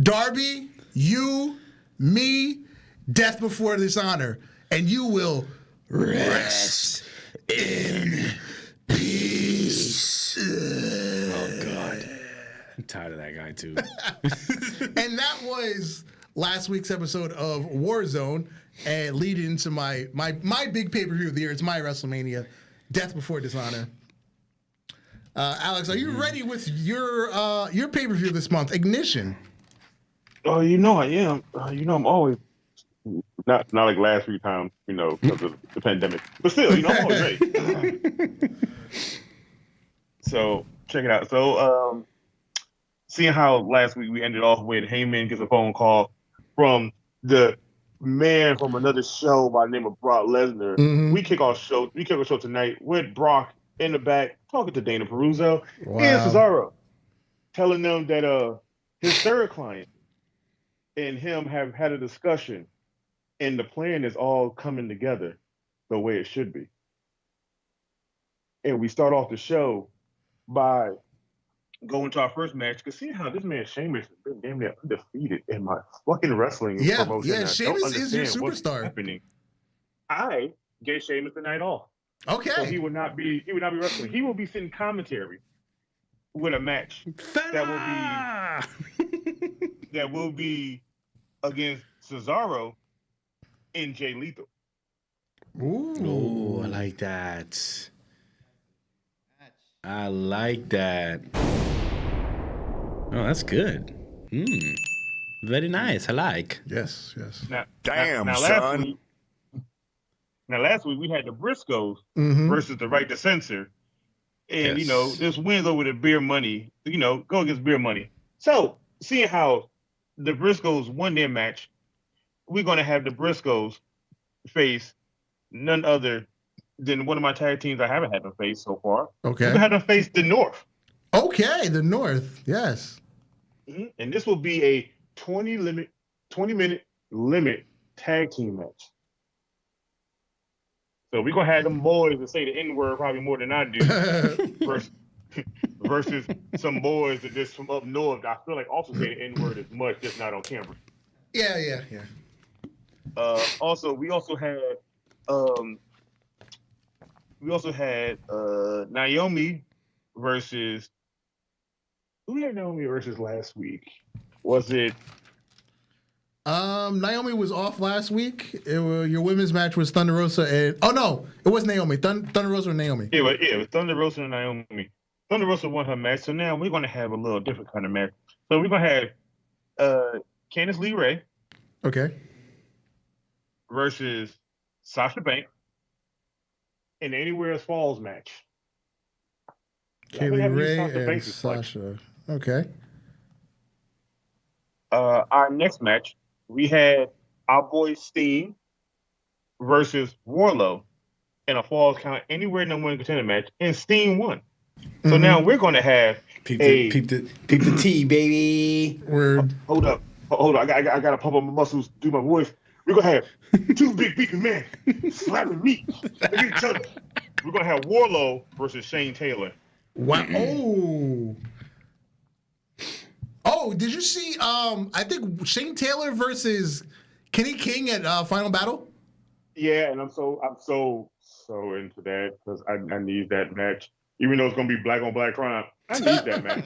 [SPEAKER 1] Darby, you, me, death before dishonor. And you will rest in peace.
[SPEAKER 3] Oh, God. I'm tired of that guy, too.
[SPEAKER 1] And that was last week's episode of Warzone, and leading into my big pay-per-view of the year. It's my WrestleMania, Death Before Dishonor. Alex, are you ready with your pay-per-view this month, Ignition?
[SPEAKER 2] Oh, you know I am. I'm always not like last few times, because of the pandemic. But still, I'm always ready. So check it out. So seeing how last week we ended off with Hangman gets a phone call from the man from another show by the name of Brock Lesnar. Mm-hmm. We kick off show tonight with Brock in the back talking to Dana Peruzzo and Cesaro, telling them that his third client and him have had a discussion, and the plan is all coming together the way it should be. And we start off the show by going to our first match, because see how this man Sheamus has been damn near undefeated in my fucking wrestling promotion.
[SPEAKER 1] Yeah, Sheamus is your superstar.
[SPEAKER 2] Happening. I gave Sheamus the night off.
[SPEAKER 1] Okay.
[SPEAKER 2] So he would not be wrestling. He will be sitting commentary with a match that will be against Cesaro and Jay Lethal.
[SPEAKER 3] Ooh, I like that. I like that. Oh, that's good. Very nice. I like.
[SPEAKER 1] Yes.
[SPEAKER 5] Now,
[SPEAKER 2] last week we had the Briscoes versus the Right to Censor. And, this wins over the Beer Money, go against Beer Money. So, seeing how the Briscoes won their match, we're going to have the Briscoes face none other than one of my tag teams I haven't had them face so far.
[SPEAKER 1] Okay.
[SPEAKER 2] We're going to have them face the North.
[SPEAKER 1] Okay, the North. Yes.
[SPEAKER 2] Mm-hmm. And this will be a 20-minute limit tag team match. So we're going to have them boys that say the N-word probably more than I do versus some boys that just from up north I feel like also say the N-word as much, just not on camera.
[SPEAKER 1] Yeah.
[SPEAKER 2] We also had Naomi versus who had Naomi versus last week? Was it
[SPEAKER 1] Naomi was off last week. Your women's match was Thunder Rosa and it was Naomi. Thunder Rosa and Naomi.
[SPEAKER 2] It was Thunder Rosa and Naomi. Thunder Rosa won her match, so now we're gonna have a little different kind of match. So we're gonna have Candice LeRae,
[SPEAKER 1] okay,
[SPEAKER 2] versus Sasha Banks in the Anywhere Falls match.
[SPEAKER 1] Kaylee Ray and Sasha. Okay.
[SPEAKER 2] Our next match, we had our boy Steen versus Wardlow in a Falls Count Anywhere No. 1 contender match, and Steen won. So now we're going to have
[SPEAKER 3] peep the tea, baby.
[SPEAKER 1] Word.
[SPEAKER 2] Hold up. I got to pump up my muscles, do my voice. We're going to have two big beefy men slapping meat at each other. We're going to have Wardlow versus Shane Taylor.
[SPEAKER 1] Wow. Oh, did you see, I think Shane Taylor versus Kenny King at Final Battle?
[SPEAKER 2] Yeah, and I'm so into that because I need that match. Even though it's gonna be black on black crime, I need that match.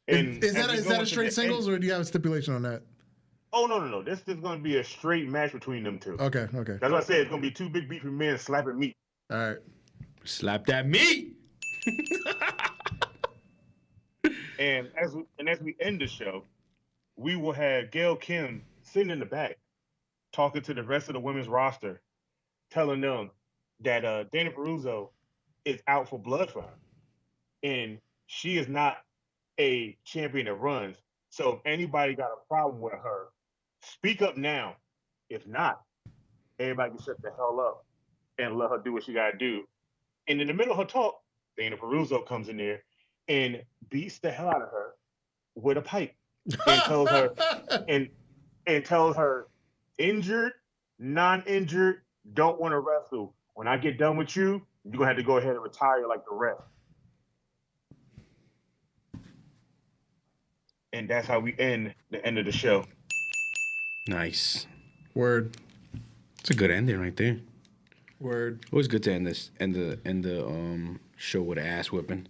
[SPEAKER 2] And
[SPEAKER 1] is that a straight singles or do you have a stipulation on that?
[SPEAKER 2] Oh no! This is gonna be a straight match between them two.
[SPEAKER 1] Okay.
[SPEAKER 2] That's what I said. It's gonna be two big beefy men slapping meat.
[SPEAKER 1] All right.
[SPEAKER 3] Slap that meat.
[SPEAKER 2] And as we end the show, we will have Gail Kim sitting in the back, talking to the rest of the women's roster, telling them that Dana Peruzzo is out for blood for her, and she is not a champion that runs. So if anybody got a problem with her, speak up now. If not, everybody can shut the hell up and let her do what she gotta do. And in the middle of her talk, Dana Peruzzo comes in there and beats the hell out of her with a pipe and tells her and tells her injured, non-injured, don't want to wrestle. When I get done with you, you're gonna have to go ahead and retire like the rest. And that's how we end the end of the show.
[SPEAKER 3] Nice.
[SPEAKER 1] Word.
[SPEAKER 3] It's a good ending right there.
[SPEAKER 1] Word.
[SPEAKER 3] Always good to end the show with an ass whipping.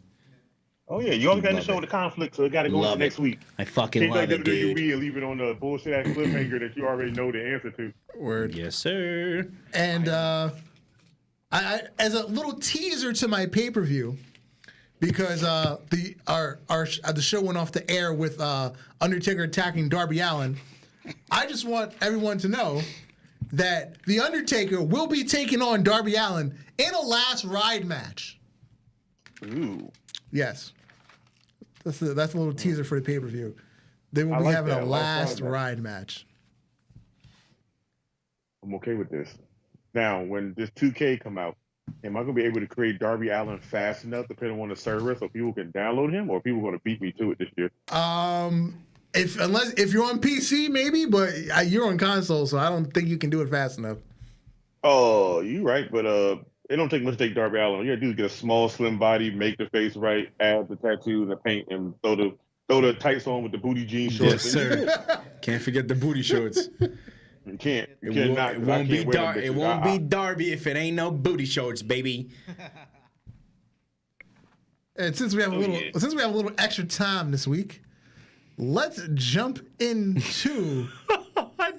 [SPEAKER 2] Oh yeah, you always got to show
[SPEAKER 3] it.
[SPEAKER 2] the conflict, so it got to go into next week.
[SPEAKER 3] I fucking
[SPEAKER 2] Can't
[SPEAKER 3] love
[SPEAKER 2] like
[SPEAKER 3] it,
[SPEAKER 2] WWE
[SPEAKER 3] dude.
[SPEAKER 2] and leave it on the bullshit ass cliffhanger that you already know the answer to.
[SPEAKER 1] Word.
[SPEAKER 3] Yes, sir.
[SPEAKER 1] And I as a little teaser to my pay-per-view, because the show went off the air with Undertaker attacking Darby Allin. I just want everyone to know that the Undertaker will be taking on Darby Allin in a last ride match.
[SPEAKER 2] Ooh.
[SPEAKER 1] Yes. That's a little teaser for the pay-per-view. They will be
[SPEAKER 2] like
[SPEAKER 1] having
[SPEAKER 2] that.
[SPEAKER 1] a last ride match.
[SPEAKER 2] I'm okay with this. Now, when this 2K come out, am I going to be able to create Darby Allin fast enough, depending on the server, so people can download him, or are people going to beat me to it this year?
[SPEAKER 1] If you're on PC, maybe, but you're on console, so I don't think you can do it fast enough.
[SPEAKER 2] Oh, you right, but it don't take much to take Darby Allin. All you got to do is get a small, slim body, make the face right, add the tattoo and the paint, and throw the tights on with the booty jean shorts.
[SPEAKER 3] Yes, sir. Can't forget the booty shorts.
[SPEAKER 2] You can't.
[SPEAKER 3] It won't be Darby if it ain't no booty shorts, baby.
[SPEAKER 1] And since we have a little extra time this week, let's jump into.
[SPEAKER 3] I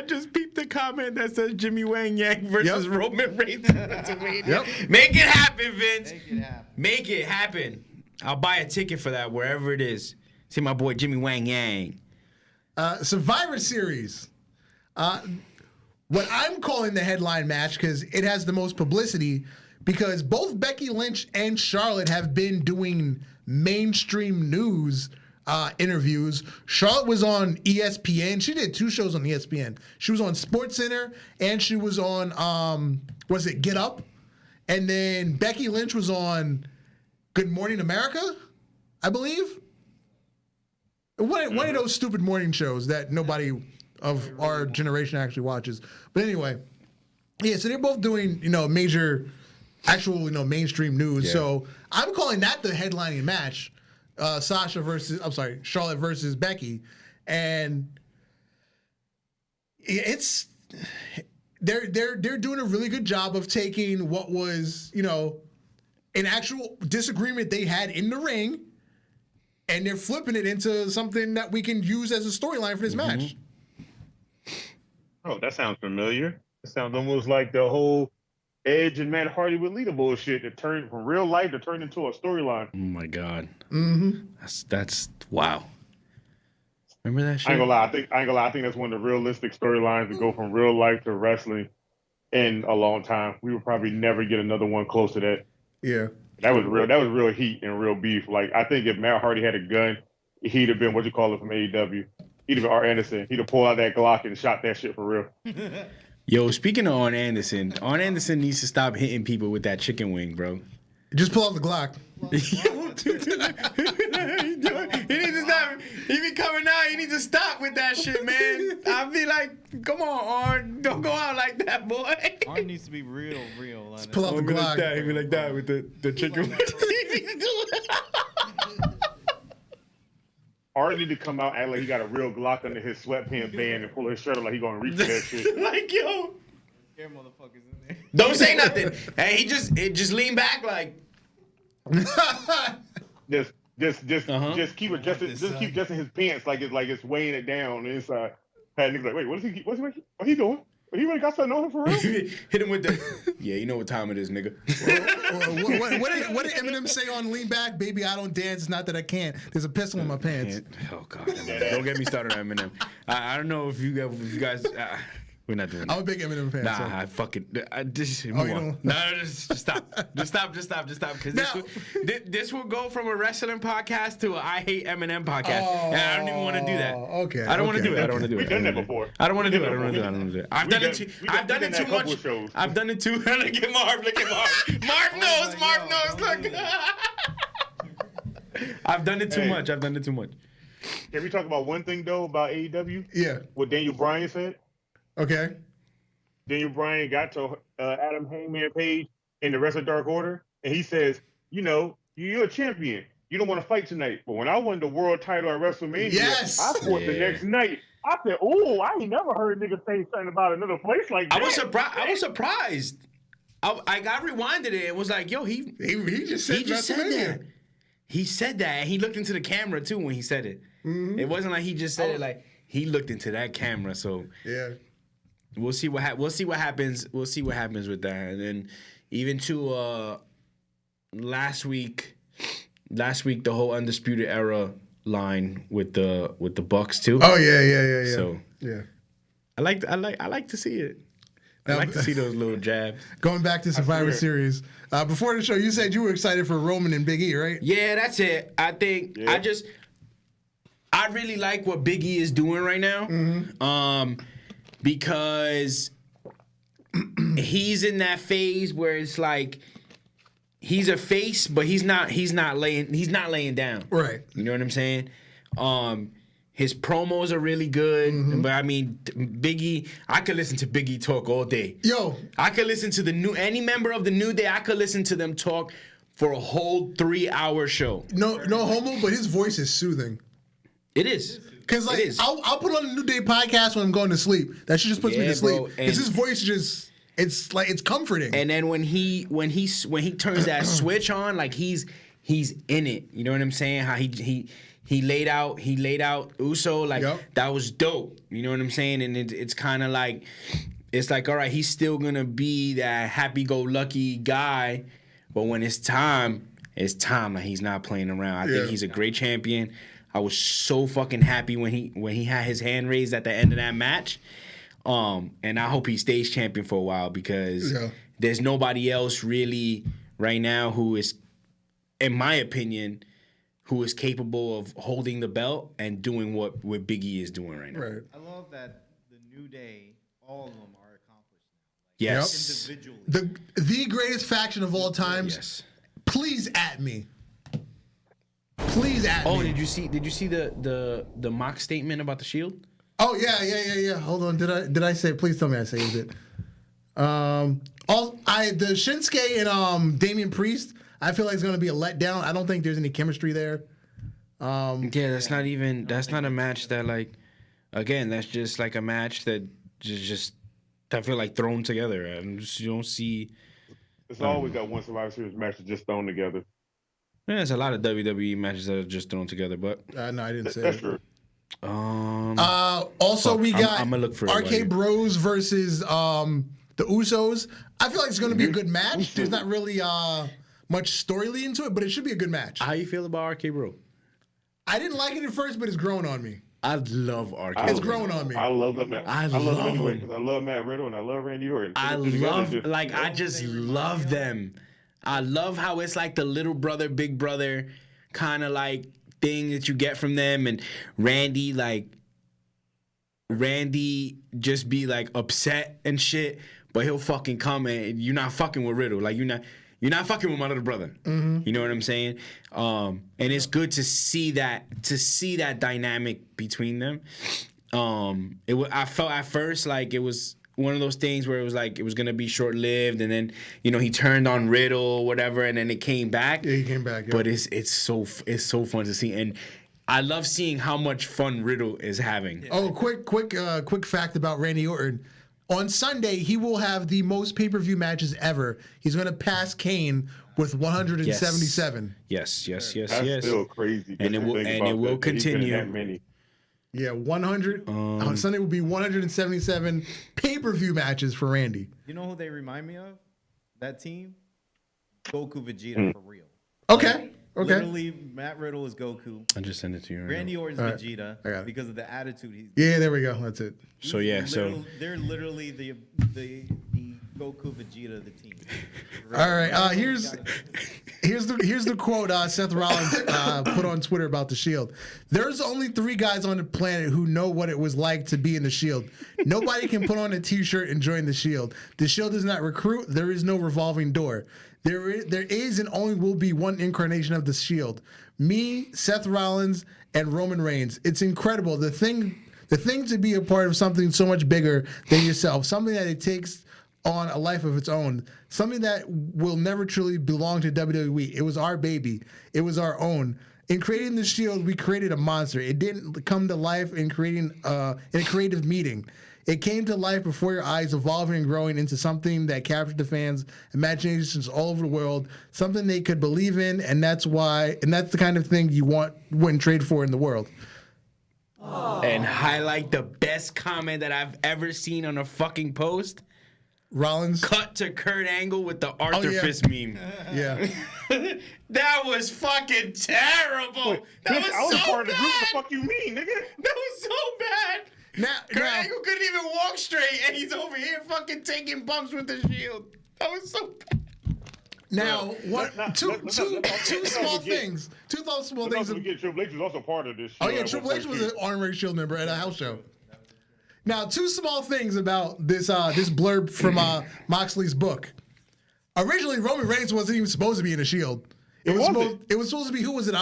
[SPEAKER 3] just peeped the comment that says Jimmy Wang Yang versus Roman Reigns.
[SPEAKER 1] Yep.
[SPEAKER 3] Make it happen, Vince.
[SPEAKER 4] Make it happen.
[SPEAKER 3] Make it happen. I'll buy a ticket for that wherever it is. See my boy Jimmy Wang Yang.
[SPEAKER 1] Survivor Series. What I'm calling the headline match, because it has the most publicity, because both Becky Lynch and Charlotte have been doing mainstream news interviews. Charlotte was on ESPN. She did 2 shows on ESPN. She was on SportsCenter and she was on Get Up? And then Becky Lynch was on Good Morning America, I believe. One of those stupid morning shows that nobody of our generation actually watches. But anyway, yeah, so they're both doing, major, actual, mainstream news. Yeah. So I'm calling that the headlining match. Charlotte versus Becky. And they're doing a really good job of taking what was, an actual disagreement they had in the ring, and they're flipping it into something that we can use as a storyline for this match.
[SPEAKER 2] Oh, that sounds familiar. It sounds almost like the whole Edge and Matt Hardy with Lita bullshit that turned from real life to turn into a storyline.
[SPEAKER 3] Oh my God.
[SPEAKER 1] Mm-hmm.
[SPEAKER 3] That's wow. Remember that shit?
[SPEAKER 2] I ain't gonna lie. I think that's one of the realistic storylines to go from real life to wrestling in a long time. We would probably never get another one close to that.
[SPEAKER 1] Yeah.
[SPEAKER 2] That was real heat and real beef. Like, I think if Matt Hardy had a gun, he'd have been from AEW. He'd have been Art Anderson. He'd have pulled out that Glock and shot that shit for real.
[SPEAKER 3] Yo, speaking of Arn Anderson needs to stop hitting people with that chicken wing, bro.
[SPEAKER 1] Just pull out the Glock.
[SPEAKER 3] He needs to stop. He be coming out. He needs to stop with that shit, man. I'll be like, come on, Arn. Don't go out like that, boy.
[SPEAKER 4] Arn needs to be real.
[SPEAKER 1] Just pull out the Glock.
[SPEAKER 3] He be like that with the chicken wing.
[SPEAKER 2] Hardy need to come out act like he got a real Glock under his sweatpants band and pull his shirt up like he gonna reach for that shit.
[SPEAKER 3] Like, yo.
[SPEAKER 4] Scare motherfuckers in there.
[SPEAKER 3] Don't say nothing. Hey, he just lean back like.
[SPEAKER 2] Just keep adjusting. Just keep adjusting his pants like it's weighing it down. And it's had niggas like, wait, what he doing? He really got something on him for real?
[SPEAKER 3] Hit him with the. Yeah, you know what time it is, nigga.
[SPEAKER 1] What did Eminem say on Lean Back? Baby, I don't dance. It's not that I can't. There's a pistol in my pants.
[SPEAKER 3] Oh God, don't get me started on Eminem. I don't know if you guys. We're not doing that.
[SPEAKER 1] I'm a big Eminem fan.
[SPEAKER 3] Nah,
[SPEAKER 1] so.
[SPEAKER 3] I fucking. Move on. No, just stop. Just stop. Because this will go from a wrestling podcast to a I Hate Eminem podcast. And I don't even want to do that.
[SPEAKER 1] Okay.
[SPEAKER 3] I don't want to do it.
[SPEAKER 2] We've done that before.
[SPEAKER 3] I don't want to do it. I've done it too much. I've done it too. Look at Marv. Marv knows. Look. I've done it too much.
[SPEAKER 2] Can we talk about one thing though about AEW?
[SPEAKER 1] Yeah.
[SPEAKER 2] What Daniel Bryan said.
[SPEAKER 1] Okay.
[SPEAKER 2] Daniel Bryan got to Adam Hangman Page in the Wrestle Dark Order, and he says, you're a champion. You don't want to fight tonight. But when I won the world title at WrestleMania, I fought the next night. I said, I ain't never heard niggas say something about another place like that.
[SPEAKER 3] I was surprised. I got rewinded it. It was like, yo, he just said that. He said that, and he looked into the camera too when he said it. Mm-hmm. It wasn't like he just said it. Like he looked into that camera. So
[SPEAKER 1] yeah.
[SPEAKER 3] We'll see what happens. We'll see what happens with that. And then even to last week the whole Undisputed Era line with the Bucks too.
[SPEAKER 1] Oh yeah.
[SPEAKER 3] So
[SPEAKER 1] yeah,
[SPEAKER 3] I like to see it. I like to see those little jabs.
[SPEAKER 1] Going back to Survivor Series, before the show, you said you were excited for Roman and Big E, right?
[SPEAKER 3] Yeah, that's it. I think I really like what Big E is doing right now. Mm-hmm. Because he's in that phase where it's like he's a face, but he's not laying down.
[SPEAKER 1] Right.
[SPEAKER 3] You know what I'm saying? His promos are really good, but I mean, Biggie, I could listen to Biggie talk all day.
[SPEAKER 1] Yo,
[SPEAKER 3] I could listen to any member of the New Day. I could listen to them talk for a whole 3-hour show.
[SPEAKER 1] No homo, but his voice is soothing.
[SPEAKER 3] It is.
[SPEAKER 1] Because like I'll put on a New Day podcast when I'm going to sleep. That shit just puts me to sleep. Because his voice just it's comforting.
[SPEAKER 3] And then when he turns that switch on, like he's in it. You know what I'm saying? How he laid out Uso like that was dope. You know what I'm saying? And it's kind of like it's like all right, he's still gonna be that happy-go-lucky guy, but when it's time, like he's not playing around. I think he's a great champion. I was so fucking happy when he had his hand raised at the end of that match. And I hope he stays champion for a while because there's nobody else really right now who is, in my opinion, who is capable of holding the belt and doing what Big E is doing right now.
[SPEAKER 1] Right.
[SPEAKER 4] I love that the New Day, all of them are accomplished now.
[SPEAKER 3] Yes.
[SPEAKER 4] Individually.
[SPEAKER 1] The greatest faction of all times.
[SPEAKER 3] Yes.
[SPEAKER 1] Please at me. Please at me.
[SPEAKER 3] Oh, did you see the mock statement about the Shield?
[SPEAKER 1] Oh yeah. Hold on. Did I say? Please tell me I saved it. The Shinsuke and Damian Priest, I feel like it's gonna be a letdown. I don't think there's any chemistry there.
[SPEAKER 3] That's not a match that like. Again, that's just like a match that just I feel like thrown together. You don't see.
[SPEAKER 2] It's always got one Survivor Series match that's just thrown together.
[SPEAKER 3] Yeah, there's a lot of WWE matches that are just thrown together, but
[SPEAKER 1] no, I didn't say
[SPEAKER 2] that's
[SPEAKER 1] that.
[SPEAKER 2] True.
[SPEAKER 1] Also, we got
[SPEAKER 3] I'm gonna look for
[SPEAKER 1] RK Bros versus the Usos. I feel like it's gonna be a good match. There's not really much story leading to it, but it should be a good match.
[SPEAKER 3] How you feel about RK Bro?
[SPEAKER 1] I didn't like it at first, but it's grown on me.
[SPEAKER 3] I love RK.
[SPEAKER 1] It's grown on me.
[SPEAKER 2] I love that match. I love them anyway
[SPEAKER 3] him.
[SPEAKER 2] because I love Matt Riddle and I love Randy Orton.
[SPEAKER 3] I just love them. I love how it's like the little brother, big brother kind of like thing that you get from them, and Randy just be like upset and shit, but he'll fucking come and you're not fucking with Riddle, like you're not fucking with my little brother. Mm-hmm. You know what I'm saying? And it's good to see that dynamic between them. I felt at first like it was one of those things where it was like it was gonna be short lived, and then he turned on Riddle or whatever, and then it came back.
[SPEAKER 1] Yeah, he came back. Yeah.
[SPEAKER 3] But it's so fun to see, and I love seeing how much fun Riddle is having.
[SPEAKER 1] Oh, quick fact about Randy Orton. On Sunday, he will have the most pay-per-view matches ever. He's going to pass Kane with 177.
[SPEAKER 3] Yes.
[SPEAKER 2] That's still crazy.
[SPEAKER 3] And it will continue.
[SPEAKER 1] Yeah, 100. On Sunday will be 177 pay-per-view matches for Randy.
[SPEAKER 4] You know who they remind me of? That team? Goku Vegeta for real.
[SPEAKER 1] Okay.
[SPEAKER 4] Literally, Matt Riddle is Goku.
[SPEAKER 3] I just sent it to you. Right
[SPEAKER 4] Randy
[SPEAKER 3] now.
[SPEAKER 4] Orton's Vegeta because of the attitude he's.
[SPEAKER 1] Yeah, there we go. That's it.
[SPEAKER 3] So
[SPEAKER 4] They're literally the Goku Vegeta of the team.
[SPEAKER 1] All right. Here's the quote Seth Rollins put on Twitter about the Shield. There's only 3 guys on the planet who know what it was like to be in the Shield. Nobody can put on a T-shirt and join the Shield. The Shield does not recruit. There is no revolving door. There is and only will be one incarnation of the Shield. Me, Seth Rollins, and Roman Reigns. It's incredible. The thing to be a part of something so much bigger than yourself. Something that it takes on a life of its own. Something that will never truly belong to WWE. It was our baby. It was our own. In creating the Shield, we created a monster. It didn't come to life in creating in a creative meeting. It came to life before your eyes, evolving and growing into something that captured the fans' imaginations all over the world, something they could believe in, and that's the kind of thing you wouldn't trade for in the world.
[SPEAKER 3] And highlight the best comment that I've ever seen on a fucking post.
[SPEAKER 1] Rollins.
[SPEAKER 3] Cut to Kurt Angle with the Arthur Fist meme.
[SPEAKER 1] Yeah.
[SPEAKER 3] That was fucking terrible. That was so
[SPEAKER 2] part of the group.
[SPEAKER 3] bad.
[SPEAKER 2] What the fuck you mean, nigga?
[SPEAKER 3] That was so bad. Kurt Angle couldn't even walk straight, and he's over here fucking taking bumps with the Shield. That was so bad.
[SPEAKER 1] Now, two small things. Two small things.
[SPEAKER 2] Triple H was also part of this.
[SPEAKER 1] Oh yeah, Triple H was an honorary Shield member at a house show. Now, 2 small things about this blurb from Moxley's book. Originally, Roman Reigns wasn't even supposed to be in the Shield. It was supposed to be, who was it?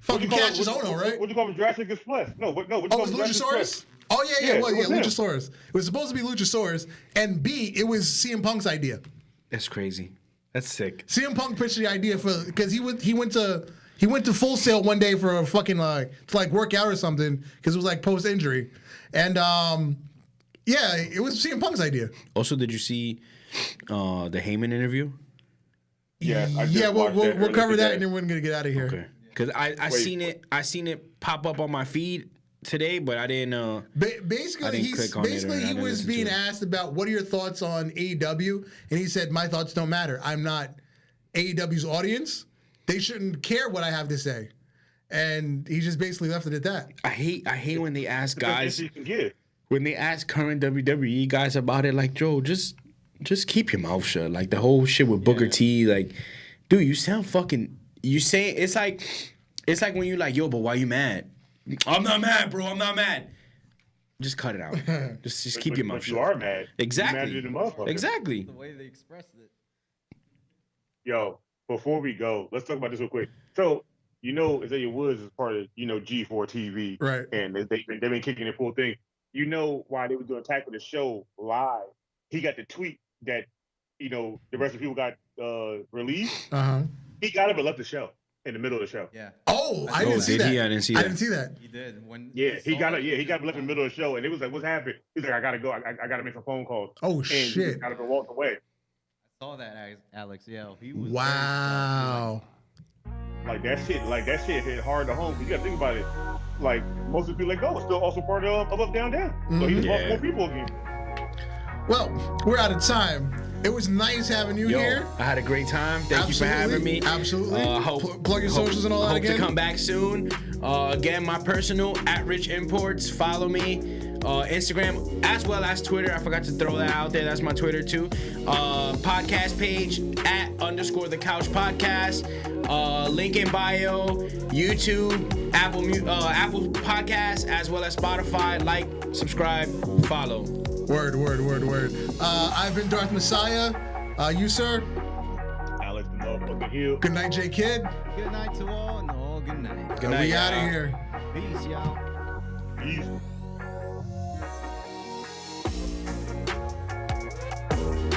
[SPEAKER 1] Fucking Cassius Ohno, right?
[SPEAKER 2] What you call him? Jurassic Express? No. What you
[SPEAKER 1] Oh,
[SPEAKER 2] call
[SPEAKER 1] it was
[SPEAKER 2] him?
[SPEAKER 1] Luchasaurus? Oh yeah,
[SPEAKER 2] it was
[SPEAKER 1] Luchasaurus. It was supposed to be Luchasaurus, and B, it was CM Punk's idea.
[SPEAKER 3] That's crazy. That's sick.
[SPEAKER 1] CM Punk pitched the idea because he went to Full Sail one day for a fucking to work out or something because it was post injury, and it was CM Punk's idea.
[SPEAKER 3] Also, did you see the Heyman interview?
[SPEAKER 2] Yeah,
[SPEAKER 1] we'll cover that and then we're gonna get out of here.
[SPEAKER 3] Okay. Because I seen it pop up on my feed today, but I didn't.
[SPEAKER 1] Basically, he was being asked about what are your thoughts on AEW, and he said, "My thoughts don't matter. I'm not AEW's audience. They shouldn't care what I have to say." And he just basically left it at that.
[SPEAKER 3] I hate when they ask guys when they ask current WWE guys about it, like, Joe, just keep your mouth shut. Like the whole shit with Booker T, like, dude, you sound fucking. You say it's like when you're like, yo, but why you mad? I'm not mad, bro. I'm not mad. Just cut it out. Just keep your mouth shut.
[SPEAKER 2] You are mad.
[SPEAKER 3] Exactly.
[SPEAKER 2] You're mad at the
[SPEAKER 3] exactly.
[SPEAKER 4] The way they expressed it.
[SPEAKER 2] Yo, before we go, let's talk about this real quick. So, Isaiah Woods is part of, G4 TV.
[SPEAKER 1] Right.
[SPEAKER 2] And they've been kicking the full thing. You know why they were doing Attack of the Show live? He got the tweet that, the rest of the people got released.
[SPEAKER 1] Uh-huh.
[SPEAKER 2] He got it but left the show in the middle of the show.
[SPEAKER 4] Yeah.
[SPEAKER 1] Oh, I didn't see that.
[SPEAKER 3] I didn't see that.
[SPEAKER 1] I didn't see that.
[SPEAKER 4] He did.
[SPEAKER 2] He got it left in the middle of the show, and it was like, what's happening? He's like, I gotta go. I gotta make some phone calls.
[SPEAKER 1] Oh,
[SPEAKER 2] and
[SPEAKER 1] shit.
[SPEAKER 2] He gotta go walk away.
[SPEAKER 4] I saw that, Alex. Yeah. He was
[SPEAKER 1] wow.
[SPEAKER 2] Like that shit hit hard to home. You gotta think about it. Like most of the people let go. Still also part of Up, Down, Down. So he was walking more people again.
[SPEAKER 1] Well, we're out of time. It was nice having you here.
[SPEAKER 3] I had a great time. Thank you for having me.
[SPEAKER 1] Absolutely. Plug your socials and all that again.
[SPEAKER 3] Hope to come back soon. Again, my personal @RichImports. Follow me. Instagram as well as Twitter. I forgot to throw that out there. That's my Twitter too. Podcast page @_the Couch Podcast. Link in bio. YouTube, Apple Podcasts, as well as Spotify. Like, subscribe, follow.
[SPEAKER 1] Word. I've been Darth Messiah. You, sir?
[SPEAKER 2] Alex the motherfucking Hill.
[SPEAKER 1] Good night, J Kid.
[SPEAKER 4] Good night to all, and all good night.
[SPEAKER 3] Good night.
[SPEAKER 1] We out of here.
[SPEAKER 4] Peace, y'all.
[SPEAKER 2] Peace.